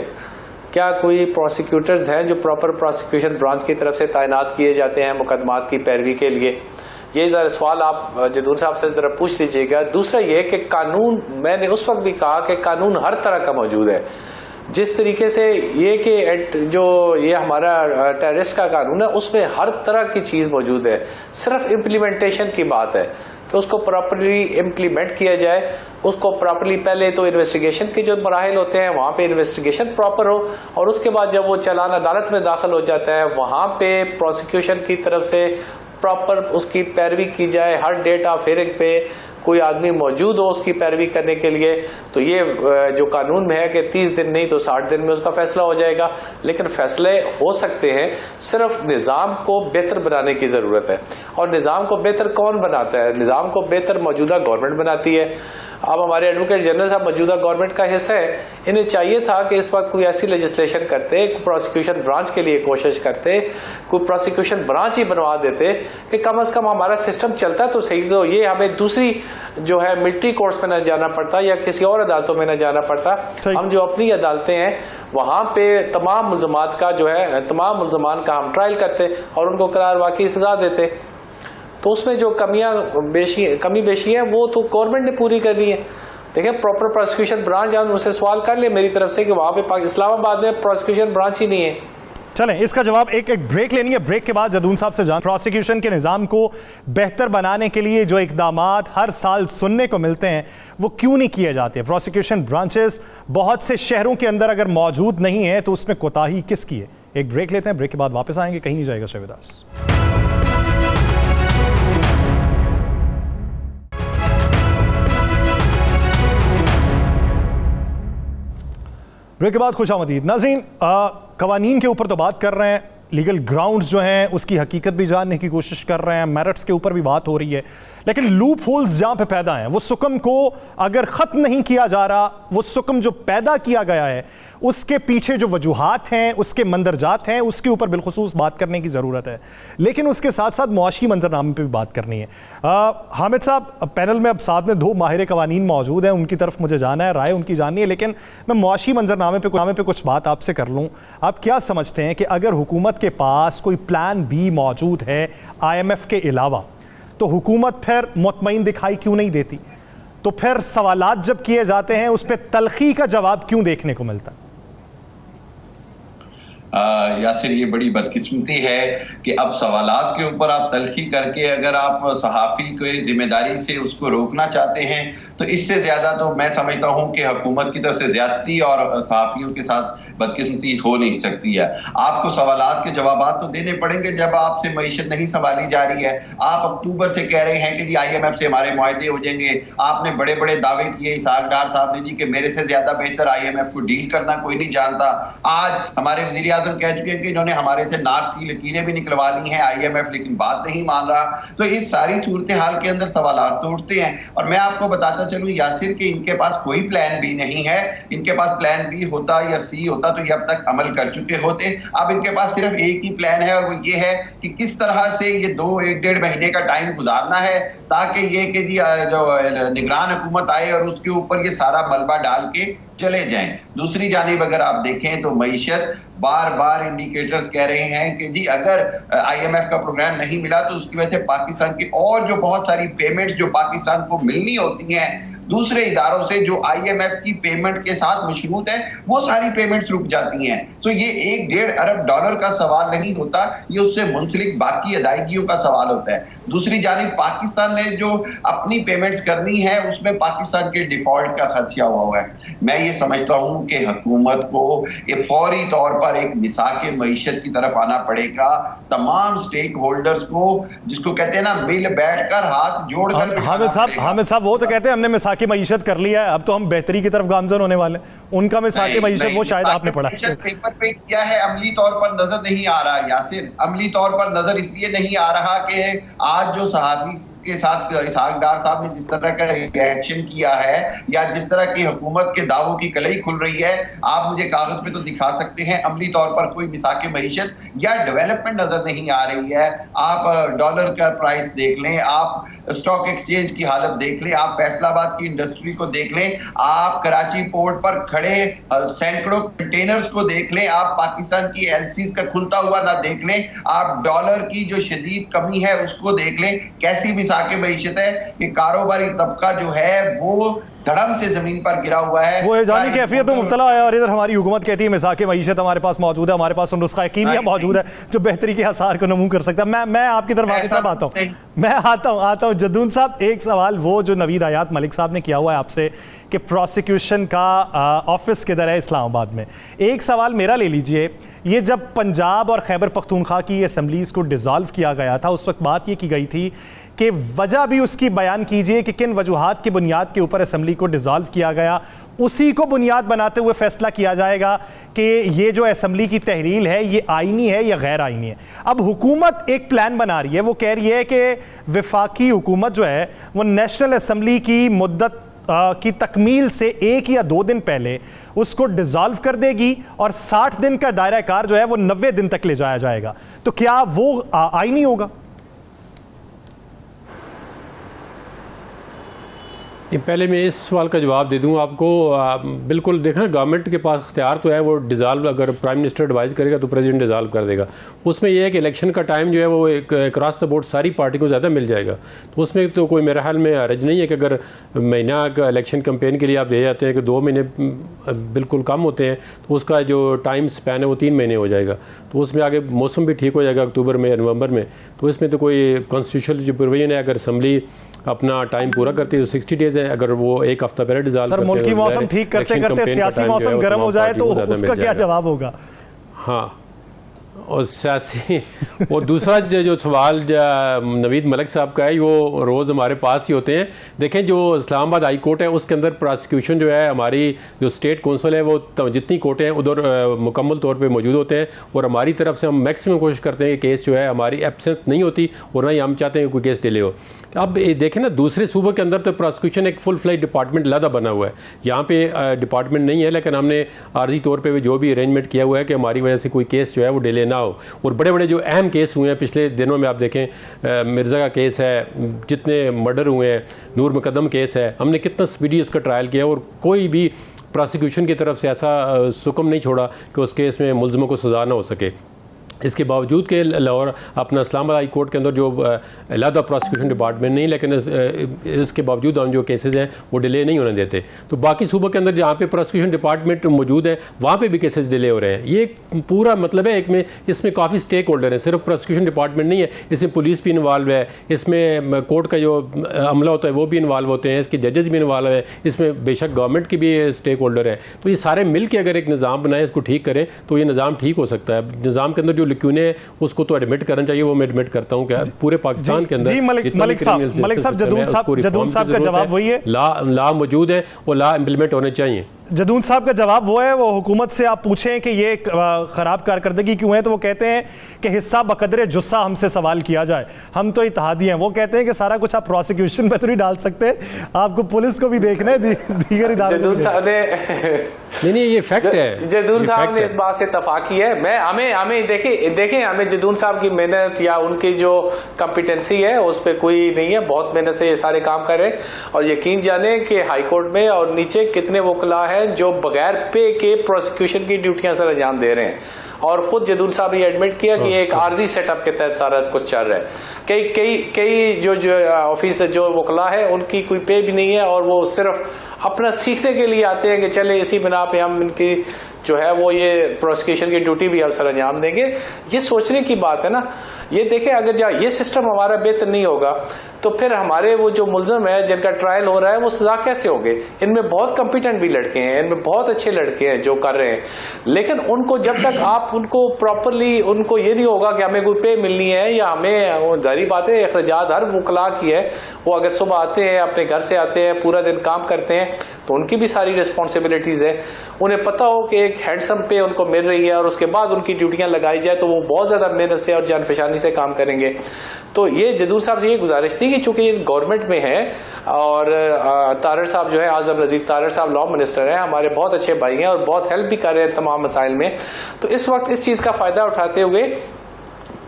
क्या कोई प्रोसिक्यूटर्स हैं जो प्रॉपर प्रोसिक्यूशन ब्रांच की तरफ से तैनात किए जाते हैं मुकदमात की पैरवी के लिए? ये ज़रा सवाल आप जदून साहब से ज़रा पूछ लीजिएगा। दूसरा ये कि कानून, मैंने उस वक्त भी कहा कि कानून हर तरह का मौजूद है। जिस तरीके से ये कि जो ये हमारा टेररिस्ट का कानून है उसमें हर तरह की चीज़ मौजूद है, सिर्फ इम्प्लीमेंटेशन की बात है कि उसको प्रॉपरली इम्प्लीमेंट किया जाए, उसको प्रॉपरली पहले तो इन्वेस्टिगेशन के जो मराहिल होते हैं वहाँ पे इन्वेस्टिगेशन प्रॉपर हो, और उसके बाद जब वो चालान अदालत में दाखिल हो जाता है वहाँ पे प्रोसिक्यूशन की तरफ से प्रॉपर उसकी पैरवी की जाए। हर डेट ऑफ हियरिंग पे कोई आदमी मौजूद हो उसकी पैरवी करने के लिए। तो ये जो कानून में है कि 30 दिन नहीं तो 60 दिन में उसका फैसला हो जाएगा, लेकिन फैसले हो सकते हैं, सिर्फ निज़ाम को बेहतर बनाने की ज़रूरत है। और निज़ाम को बेहतर कौन बनाता है? निज़ाम को बेहतर मौजूदा गवर्नमेंट बनाती है। अब हमारे एडवोकेट जनरल साहब मौजूदा गवर्नमेंट का हिस्सा है, इन्हें चाहिए था कि इस वक्त कोई ऐसी लेजिस्लेशन करते, प्रोसिक्यूशन ब्रांच के लिए कोशिश करते, कोई प्रोसिक्यूशन ब्रांच ही बनवा देते कि कम से कम हमारा सिस्टम चलता तो सही, तो ये हमें दूसरी जो है मिलिट्री कोर्ट्स में न जाना पड़ता या किसी और अदालतों में न जाना पड़ता। हम जो अपनी अदालतें हैं वहाँ पे तमाम मुल्ज़मात का जो है, तमाम मुल्ज़मान का हम ट्रायल करते और उनको करार वाकई सजा देते। तो उसमें जो कमी बेशी है वो तो गवर्नमेंट ने पूरी कर दी है। देखिए, प्रॉपर प्रोसिक्यूशन ब्रांच, आप उनसे सवाल कर ले मेरी तरफ से कि वहाँ पे इस्लामाबाद में प्रोसिक्यूशन ब्रांच ही नहीं है। चलें, इसका जवाब एक ब्रेक लेनी है। ब्रेक के बाद जदून साहब से जान प्रोसिक्यूशन के निज़ाम को बेहतर बनाने के लिए जो इक़दामात हर साल सुनने को मिलते हैं वो क्यों नहीं किए जाते? प्रोसिक्यूशन ब्रांचेस बहुत से शहरों के अंदर अगर मौजूद नहीं है तो उसमें कोताही किसकी है? एक ब्रेक लेते हैं, ब्रेक के बाद वापस आएंगे, कहीं नहीं जाएगा शहविदास। ब्रेक के बाद खुशामदीद नाज़रीन। कवानीन के ऊपर तो बात कर रहे हैं, लीगल ग्राउंड्स जो हैं उसकी हकीकत भी जानने की कोशिश कर रहे हैं, मेरिट्स के ऊपर भी बात हो रही है, लेकिन लूप होल्स जहाँ पे पैदा हैं, वो सुकम को अगर ख़त्म नहीं किया जा रहा, वो सुकम जो पैदा किया गया है उसके पीछे जो वजूहात हैं, उसके मंदरजात हैं, उसके ऊपर बिलखुसूस बात करने की ज़रूरत है। लेकिन उसके साथ साथ मुआशी मंजरनामे पर भी बात करनी है। हामिद साहब, पैनल में अब साथ में 2 माहिर कवानीन मौजूद हैं, उनकी तरफ मुझे जाना है, राय उनकी जाननी है, लेकिन मैं मुआशी मंजरनामे पे कुछ बात आपसे कर लूँ। आप क्या समझते हैं कि अगर हुकूमत के पास कोई प्लान बी मौजूद है IMF के अलावा, तो हुकूमत फिर मुतमईन दिखाई क्यों नहीं देती? तो फिर सवालात जब किए जाते हैं उस पर तलखी का जवाब क्यों देखने को मिलता है? यासिर, ये बड़ी बदकिस्मती है कि अब सवालात के ऊपर आप तलखी करके अगर आप सहाफ़ी को जिम्मेदारी से उसको रोकना चाहते हैं तो इससे ज़्यादा तो मैं समझता हूं कि हुकूमत की तरफ से ज़्यादती और सहाफ़ियों के साथ बदकिस्मती हो नहीं सकती है। आपको सवालात के जवाबात तो देने पड़ेंगे जब आपसे मईशत नहीं संभाली जा रही है। आप अक्टूबर से कह रहे हैं कि जी IMF से हमारे मुआहदे हो जाएंगे। आपने बड़े बड़े दावे किए इसहाक डार साहब ने जी कि मेरे से ज़्यादा बेहतर IMF को डील करना कोई नहीं जानता। आज हमारे वज़ीर आज़म कह चुके हैं कि इन्होंने हमारे से नाक की लकीरें भी निकलवा ली हैं IMF, लेकिन बात नहीं मान रहा। तो इस सारी सूरत हाल के अंदर सवालात तो उठते हैं। और मैं आपको बताता चलूं यासिर कि इनके पास कोई प्लान बी नहीं है। इनके पास प्लान बी होता या सी होता तो ये अब तक अमल कर चुके होते। अब इनके पास सिर्फ एक ही प्लान है और वो ये है कि किस तरह से ये 1-1.5 महीने का टाइम गुजारना है ताकि ये कि जी जो निगरान हुकूमत आए और उसके ऊपर ये सारा मलबा डाल के चले जाएं। दूसरी जानिब अगर आप देखें तो मईशत बार बार इंडिकेटर्स कह रहे हैं कि जी अगर IMF का प्रोग्राम नहीं मिला तो उसकी वजह से पाकिस्तान की और जो बहुत सारी पेमेंट्स जो पाकिस्तान को मिलनी होती हैं दूसरे इदारों से जो IMF की पेमेंट के साथ मशरूत है वो सारी पेमेंट्स रुक जाती हैं। तो ये $1-1.5 अरब का सवाल नहीं होता, ये उससे मुंसलिक बाकी अदायगियों का सवाल होता है। दूसरी जानिब पाकिस्तान ने जो अपनी पेमेंट्स करनी है उसमें पाकिस्तान के डिफॉल्ट का खदशा हुआ है। मैं ये समझता हूं कि हुकूमत को ये फौरी तौर पर एक मिसाक मईशत की तरफ आना पड़ेगा, तमाम स्टेक होल्डर्स को, जिसको कहते हैं ना मिल बैठकर हाथ जोड़कर। हामिद साहब वो तो कहते हैं हमने मिसाक मईशत कर लिया है, अब तो हम बेहतरी की तरफ गामजन होने वाले हैं। उनका मिसाक मईशत वो शायद आपने पढ़ा पेपर पे किया है, अमली तौर पर नजर नहीं आ रहा यासिर। अमली तौर पर नजर इसलिए नहीं आ रहा कि आज जो सहाफी के साथ इसहाक डार साहब ने जिस तरह का रिएक्शन किया है या जिस तरह की हुकूमत के दावों की कलई खुल रही है, आप मुझे कागज पे तो दिखा सकते हैं, अमली तौर पर कोई मिसाक मईशत या डेवलपमेंट नजर नहीं आ रही है। आप डॉलर का प्राइस देख लें, आप स्टॉक एक्सचेंज की हालत देख लें, आप फैसलाबाद की इंडस्ट्री को देख लें, आप कराची पोर्ट पर खड़े सैकड़ों कंटेनर्स को देख लें, आप पाकिस्तान की एलसीज का खुलता हुआ ना देख लें, आप डॉलर की जो शदीद कमी है उसको देख लें। कैसी मिसाक मईशत है कि कारोबारी तबका जो है वो धड़म से जमीन पर गिरा हुआ है, वो एजानी कैफियत में मुब्तला है। और इधर हमारी हुकूमत कहती है मिसाक मईशत हमारे पास मौजूद है, हमारे पास नुस्खा कीमिया मौजूद है जो बेहतरी के आसार को नमू कर सकता है। मैं आपकी तरफ आगे साहब आता हूँ जदून साहब, एक सवाल वो जो नवीद हयात मलिक साहब ने किया हुआ है आपसे कि प्रोसिक्यूशन का ऑफिस किधर है इस्लामाबाद में। एक सवाल मेरा ले लीजिए, ये जब पंजाब और खैबर पख्तूनख्वा की असम्बलीज़ को डिज़ोल्व किया गया था उस वक्त बात ये की गई थी कि वजह भी उसकी बयान कीजिए कि किन वजूहात की बुनियाद के ऊपर असम्बली को डिज़ोल्व किया गया, उसी को बुनियाद बनाते हुए फैसला किया जाएगा कि ये जो असम्बली की तहरील है ये आईनी है या गैर आईनी है। अब हुकूमत एक प्लान बना रही है, वो कह रही है कि वफाकी हुकूमत जो है वो नेशनल असम्बली की मुद्दत की तकमील से 1 या 2 दिन पहले उसको डिज़ोल्व कर देगी और 60 दिन का दायरा कार जो है वो 90 दिन तक ले जाया जाएगा। तो क्या वो आईनी होगा? पहले मैं इस सवाल का जवाब दे दूं आपको। बिल्कुल देखना, गवर्नमेंट के पास इख्तियार तो है, वो डिज़ोल्व अगर प्राइम मिनिस्टर एडवाइस करेगा तो प्रेसिडेंट डिज़ोल्व कर देगा। उसमें यह है कि इलेक्शन का टाइम जो है वो एक क्रॉस द बोर्ड सारी पार्टी को ज़्यादा मिल जाएगा, तो उसमें तो कोई मेरे ख्याल में हर्ज नहीं है कि अगर महीना का इलेक्शन कैंपेन के लिए आप दे जाते हैं कि 2 महीने बिल्कुल कम होते हैं, तो उसका जो टाइम स्पैन है वो 3 महीने हो जाएगा। तो उसमें आगे मौसम भी ठीक हो जाएगा अक्टूबर में या नवंबर में, तो इसमें तो कोई कॉन्स्टिट्यूशनल जो प्रोविजन है, अगर असम्बली अपना टाइम पूरा करती है तो 60 डेज है, अगर वो एक हफ्ता पहले डिज़ोल्व करते हैं। सर मुल्की मौसम ठीक करते करते सियासी मौसम गर्म हो जाए तो उसका क्या जवाब होगा? हाँ, और सियासी और दूसरा जो सवाल नवीद मलिक साहब का है, वो रोज़ हमारे पास ही होते हैं। देखें, जो इस्लामाबाद हाई कोर्ट है उसके अंदर प्रोसिक्यूशन जो है, हमारी जो स्टेट कौंसिल है वो जितनी कोर्टें हैं उधर मुकम्मल तौर पे मौजूद होते हैं, और हमारी तरफ से हम मैक्सिमम कोशिश करते हैं कि केस जो है हमारी एब्सेंस नहीं होती, और ना ही हम चाहते हैं कि कोई केस डिले हो। अब देखें ना, दूसरे सूबों के अंदर तो प्रोसिक्यूशन एक फुल फ्लैज डिपार्टमेंट अलग बना हुआ है, यहाँ पे डिपार्टमेंट नहीं है, लेकिन हमने आर्जी तौर पे जो भी अरेंजमेंट किया हुआ है कि हमारी वजह से कोई केस जो है वो डिले ना हो। और बड़े बड़े जो अहम केस हुए हैं पिछले दिनों में, आप देखें मिर्ज़ा का केस है, जितने मर्डर हुए हैं, नूर मुकद्दम केस है, हमने कितना स्पीडी उसका ट्रायल किया, और कोई भी प्रोसिक्यूशन की तरफ से ऐसा सुकम नहीं छोड़ा कि उस केस में मुल्ज़िमों को सज़ा ना हो सके। इसके बावजूद के लाहौर अपना इस्लामाबाद हाई कोर्ट के अंदर जो अलहदा प्रोसिक्यूशन डिपार्टमेंट नहीं, लेकिन इसके बावजूद हम जो केसेस हैं वो डिले नहीं होने देते। तो बाकी सूबों के अंदर जहाँ पे प्रोसिक्यूशन डिपार्टमेंट मौजूद है वहाँ पे भी केसेस डिले हो रहे हैं। ये पूरा मतलब है, एक में इसमें काफ़ी स्टेक होल्डर हैं, सिर्फ प्रोसिक्यूशन डिपार्टमेंट नहीं है, इसमें पुलिस भी इन्वॉल्व है, इसमें कोर्ट का जो अमला होता है वो भी इन्वॉल्व होते हैं, इसके जजेस भी इन्वॉल्व है, इसमें बेशक गवर्नमेंट की भी स्टेक होल्डर है। तो ये सारे मिल के अगर एक निज़ाम बनाए, इसको ठीक करें, तो ये निज़ाम ठीक हो सकता है। निज़ाम के अंदर जो लिक्यूने उसको तो एडमिट करना चाहिए, वो मैं एडमिट करता हूं कि पूरे पाकिस्तान के अंदर जी मलिक साहब जदून साहब का जवाब वही है, ला मौजूद है, वो ला इंप्लीमेंट होने चाहिए। जदून साहब का जवाब वो है, वो हुकूमत से आप पूछें कि ये ख़राब कारकर्दगी क्यों है, तो वो कहते हैं कि हिस्सा बकदरे जुस्सा हमसे सवाल किया जाए, हम तो इत्तेहादी हैं। वो कहते हैं कि सारा कुछ आप प्रोसिक्यूशन में तो नहीं डाल सकते, आपको पुलिस को भी देखना है, दीगर इदारों को भी। नहीं, ये फैक्ट है। जदून साहब ने इस बात से इत्तफाक की है। मैं हमें देखें हमें जदून साहब की मेहनत या उनकी जो कॉम्पिटेंसी है उस पर कोई नहीं है, बहुत मेहनत से ये सारे काम कर रहे हैं, और यकीन जाने कि हाई कोर्ट में और नीचे कितने वकला हैं जो बगैर पे के प्रोसिक्यूशन की ड्यूटियां सर अंजाम दे रहे हैं। और खुद जदून साहब ने एडमिट किया कि एक आर्जी सेटअप के तहत सारा कुछ चल रहा है। कई जो ऑफिस जो वकला है उनकी कोई पे भी नहीं है, और वो सिर्फ अपना सीखने के लिए आते हैं कि चले इसी बिना पे हम इनकी जो है वो ये प्रोसिक्यूशन की ड्यूटी भी अफसर अंजाम देंगे। ये सोचने की बात है ना। ये देखें, अगर जहाँ ये सिस्टम हमारा बेहतर नहीं होगा तो फिर हमारे वो जो मुलजम है जिनका ट्रायल हो रहा है वो सजा कैसे होंगे? इनमें बहुत कॉम्पिटेंट भी लड़के हैं, इनमें बहुत अच्छे लड़के हैं जो कर रहे हैं, लेकिन उनको जब तक आप उनको प्रॉपरली, उनको ये नहीं होगा कि हमें कोई पे मिलनी है या हमें, जारी बात है अखराजात हर वकला की है, वो अगर सुबह आते हैं, अपने घर से आते हैं, पूरा दिन काम करते हैं, तो उनकी भी सारी रिस्पॉन्सिबिलिटीज है। उन्हें पता हो कि एक हैंडसम पे उनको मिल रही है और उसके बाद उनकी ड्यूटियां लगाई जाए तो वो बहुत ज्यादा मेहनत से और जानफशानी से काम करेंगे। तो ये जदूर साहब से ये गुजारिश थी कि चूंकि ये गवर्नमेंट में है और तारड़ साहब जो है, आजम नज़ीर तारड़ साहब लॉ मिनिस्टर हैं, हमारे बहुत अच्छे भाई हैं और बहुत हेल्प भी कर रहे हैं तमाम मसाइल में, तो इस वक्त इस चीज़ का फ़ायदा उठाते हुए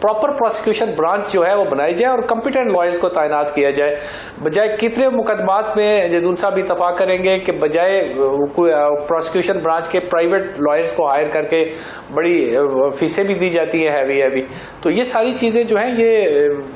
प्रॉपर प्रोसिक्यूशन ब्रांच जो है वो बनाई जाए और कॉम्पिटेंट लॉयर्स को तैनात किया जाए। बजाय कितने मुकदमात में जदून साहब इतफाक करेंगे कि बजाय प्रोसिक्यूशन ब्रांच के प्राइवेट लॉयर्स को हायर करके बड़ी फीसें भी दी जाती हैं हैवी। तो ये सारी चीज़ें जो हैं, ये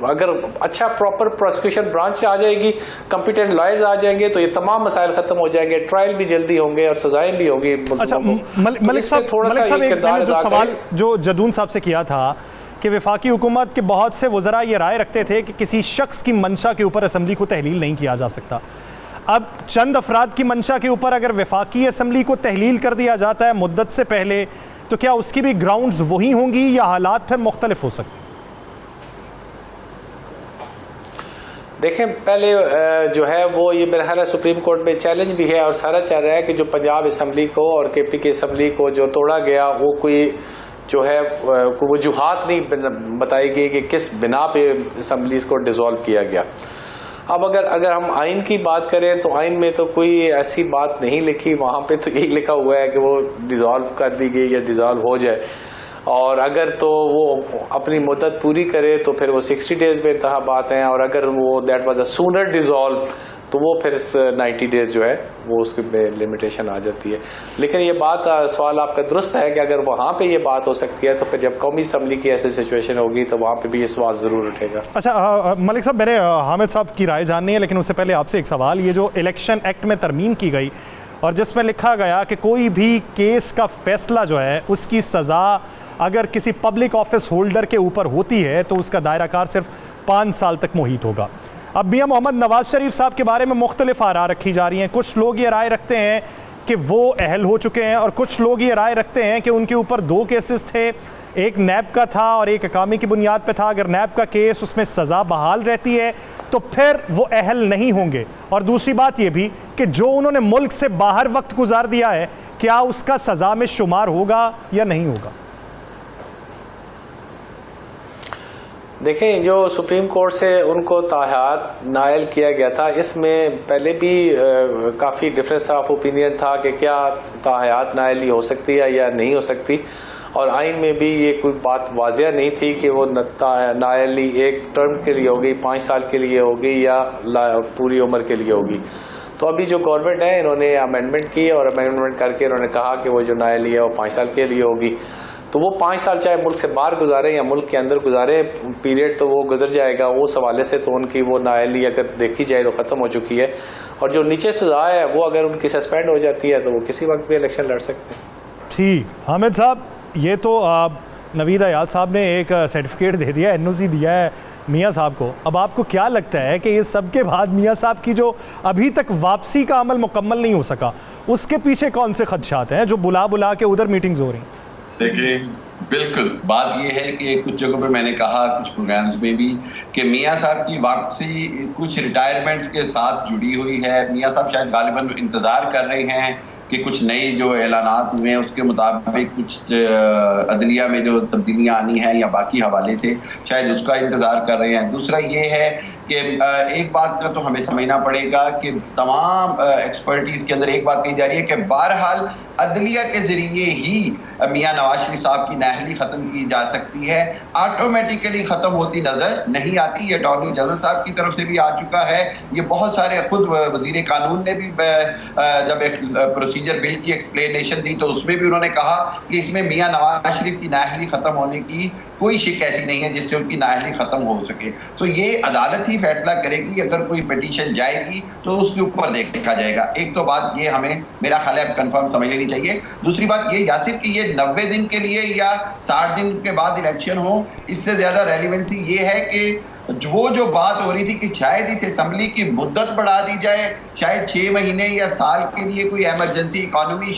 अगर अच्छा प्रॉपर प्रोसिक्यूशन ब्रांच आ जाएगी, कॉम्पिटेंट लॉयर्स आ जाएंगे तो ये तमाम मसाइल खत्म हो जाएंगे, ट्रायल भी जल्दी होंगे और सजाएं भी होंगी। अच्छा, मलिक साहब, जो सवाल जो जदून साहब से किया था कि वफाकी हुकूमत के बहुत से वज़रा ये राय रखते थे कि किसी शख्स की मंशा के ऊपर असम्बली को तहलील नहीं किया जा सकता। अब चंद अफराद की मंशा के ऊपर अगर वफाकी असम्बली को तहलील कर दिया जाता है मुद्दत से पहले, तो क्या उसकी भी ग्राउंड्स वही होंगी या हालात फिर मुख्तलिफ हो सकते? देखें, पहले जो है वो ये मेरा ख्याल है सुप्रीम कोर्ट में चैलेंज भी है और सारा चाह रहा है कि जो पंजाब असम्बली को और KP की असम्बली को जो तोड़ा गया, वो कोई जो है वजूहात नहीं बताई गई कि किस बिना पे असम्बलीज को डिसॉल्व किया गया। अब अगर हम आइन की बात करें तो आइन में तो कोई ऐसी बात नहीं लिखी, वहाँ पे तो यही लिखा हुआ है कि वो डिसॉल्व कर दी गई या डिसॉल्व हो जाए, और अगर तो वो अपनी मुद्दत पूरी करे तो फिर वो 60 डेज में इंतखाबात हैं, और अगर वो that was a sooner dissolve तो वो फिर 90 डेज जो है वो उसकी लिमिटेशन आ जाती है। लेकिन ये बात, सवाल आपका दुरुस्त है कि अगर वहाँ पे ये बात हो सकती है तो फिर जब कौमी असम्बली की ऐसी सिचुएशन होगी तो वहाँ पे भी ये सवाल ज़रूर उठेगा। अच्छा मलिक साहब, मैंने हामिद साहब की राय जाननी है, लेकिन उससे पहले आपसे एक सवाल, ये जो इलेक्शन एक्ट में तरमीम की गई और जिसमें लिखा गया कि कोई भी केस का फैसला जो है उसकी सज़ा अगर किसी पब्लिक ऑफिस होल्डर के ऊपर होती है तो उसका दायरा कार सिर्फ 5 साल तक मुहित होगा। अब मियां मोहम्मद नवाज शरीफ साहब के बारे में मुख्तलिफ आरा रखी जा रही हैं। कुछ लोग ये राय रखते हैं कि वो अहल हो चुके हैं और कुछ लोग ये राय रखते हैं कि उनके ऊपर 2 केसेस थे, एक नैब का था और एक अकामी की बुनियाद पे था। अगर नैब का केस उसमें सज़ा बहाल रहती है तो फिर वो अहल नहीं होंगे। और दूसरी बात ये भी कि जो उन्होंने मुल्क से बाहर वक्त गुजार दिया है, क्या उसका सज़ा में शुमार होगा या नहीं होगा? देखें, जो सुप्रीम कोर्ट से उनको ताहयात नायल किया गया था, इसमें पहले भी काफ़ी डिफरेंस ऑफ ओपिनियन था कि क्या ताहयात नायली हो सकती है या नहीं हो सकती, और आइन में भी ये कोई बात वाज़िया नहीं थी कि वो नायली एक टर्म के लिए होगी, 5 साल के लिए होगी या पूरी उम्र के लिए होगी। तो अभी जो गवर्नमेंट है, इन्होंने अमेंडमेंट की और अमेंडमेंट करके इन्होंने कहा कि वो जो नायली है वो 5 साल के लिए होगी। तो वो 5 साल चाहे मुल्क से बाहर गुजारे या मुल्क के अंदर गुजारे, पीरियड तो वो गुजर जाएगा। उस हवाले से तो उनकी वो नायली अगर देखी जाए तो ख़त्म हो चुकी है, और जो नीचे सजा है वो अगर उनकी सस्पेंड हो जाती है तो वो किसी वक्त भी इलेक्शन लड़ सकते हैं। ठीक, हामिद साहब, ये तो नवीद अयाल साहब ने एक सर्टिफिकेट दे दिया, NOC दिया है मियाँ साहब को। अब आपको क्या लगता है कि इस सब के बाद मियाँ साहब की जो अभी तक वापसी का अमल मुकम्मल नहीं हो सका, उसके पीछे कौन से खदशात हैं जो बुला बुला के उधर मीटिंग्स हो रही हैं? देखिए, बिल्कुल बात यह है कि कुछ जगहों पे मैंने कहा, कुछ प्रोग्राम्स में भी, कि मियाँ साहब की वापसी कुछ रिटायरमेंट्स के साथ जुड़ी हुई है। मियाँ साहब शायद गालिबन इंतज़ार कर रहे हैं कि कुछ नई जो ऐलानात हुए हैं उसके मुताबिक कुछ अदलिया में जो तब्दीलियाँ आनी हैं या बाकी हवाले से शायद उसका इंतज़ार कर रहे हैं। दूसरा ये है कि एक बात का तो हमें समझना पड़ेगा कि तमाम एक्सपर्टीज़ के अंदर एक बात कही जा रही है कि बहरहाल अदलिया के ज़रिए ही मियाँ नवाज शरीफ साहब की नाअहली ख़त्म की जा सकती है, ऑटोमेटिकली ख़त्म होती नज़र नहीं आती। ये अटॉर्नी जनरल साहब की तरफ से भी आ चुका है, ये बहुत सारे, खुद वज़ीर कानून ने भी जब एक प्रोसीजर बिल की एक्सप्लेनेशन दी तो उसमें भी उन्होंने कहा कि इसमें मियाँ नवाज शरीफ की नाअहली ख़त्म होने की कोई शिक ऐसी नहीं है जिससे उनकी नाअहली ख़त्म हो सके। तो ये अदालत ही फैसला करेगी, अगर कोई पिटीशन जाएगी तो उसके ऊपर देखा जाएगा। एक तो बात ये हमें, मेरा ख्याल है, अब कन्फर्म समझ लेनी चाहिए। दूसरी बात ये यासिर कि ये 90 दिन के लिए या 60 दिन के बाद इलेक्शन हो, इससे ज़्यादा रेलिवेंसी ये है कि जो बात हो रही थी कि शायद इस असेंबली की मुद्दत बढ़ा दी जाए, शायद 6 महीने या साल के लिए कोई इमरजेंसी इकोनॉमी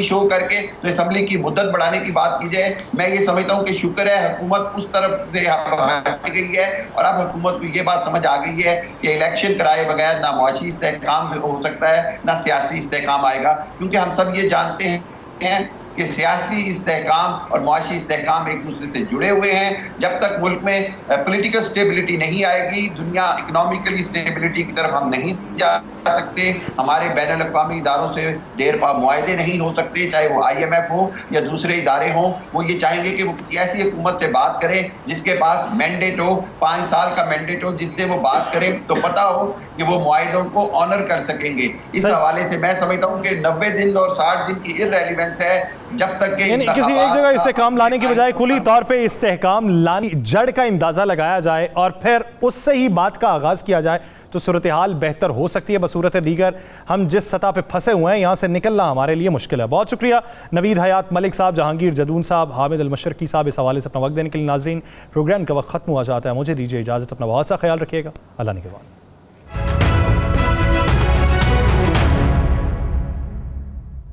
शो करके तो असेंबली की मुद्दत बढ़ाने की बात की जाए। मैं ये समझता हूँ कि शुक्र है हुकूमत उस तरफ से हट गई है और अब हुकूमत को ये बात समझ आ गई है कि इलेक्शन कराए बगैर ना मुआशी इस्तेहकाम हो सकता है ना सियासी इस्तेहकाम आएगा, क्योंकि हम सब ये जानते हैं कि सियासी इस्तेहकाम और मुआशी इस्तेहकाम एक दूसरे से जुड़े हुए हैं। जब तक मुल्क में पॉलिटिकल स्टेबिलिटी नहीं आएगी, दुनिया इकोनॉमिकली स्टेबिलिटी की तरफ हम नहीं जा सकते। हमारे बैनुल अक़वामी इदारों से देर पा मुआहदे नहीं हो सकते, चाहे वो IMF हो या दूसरे इदारे हों। वो ये चाहेंगे कि वो किसी ऐसी हुकूमत से बात करें जिसके पास मैंडेट हो, 5 साल का मैंडेट हो, जिससे वो बात करें तो पता हो कि वो मुआहदों को ऑनर कर सकेंगे। इस हवाले से मैं समझता हूँ कि 90 दिन और 60 दिन की इर्रेलेवेंस है जब तक कि किसी एक जगह इस्तेहकाम लाने की बजाय खुली तौर पे इस्तेहकाम लाने जड़ का अंदाजा लगाया जाए और फिर उससे ही बात का आगाज किया जाए तो सूरत हाल बेहतर हो सकती है। बसूरत दीगर हम जिस सतह पे फंसे हुए हैं यहाँ से निकलना हमारे लिए मुश्किल है। बहुत शुक्रिया नवीद हयात मलिक साहब, जहांगीर जदून साहब, हामिद अल मशरकी साहब इस हवाले से अपना वक्त देने के लिए। नाजरीन, प्रोग्राम का वक्त खत्म हुआ जाता है, मुझे दीजिए इजाज़त, अपना बहुत सा ख्याल रखिएगा। अल्लाह निगहबान।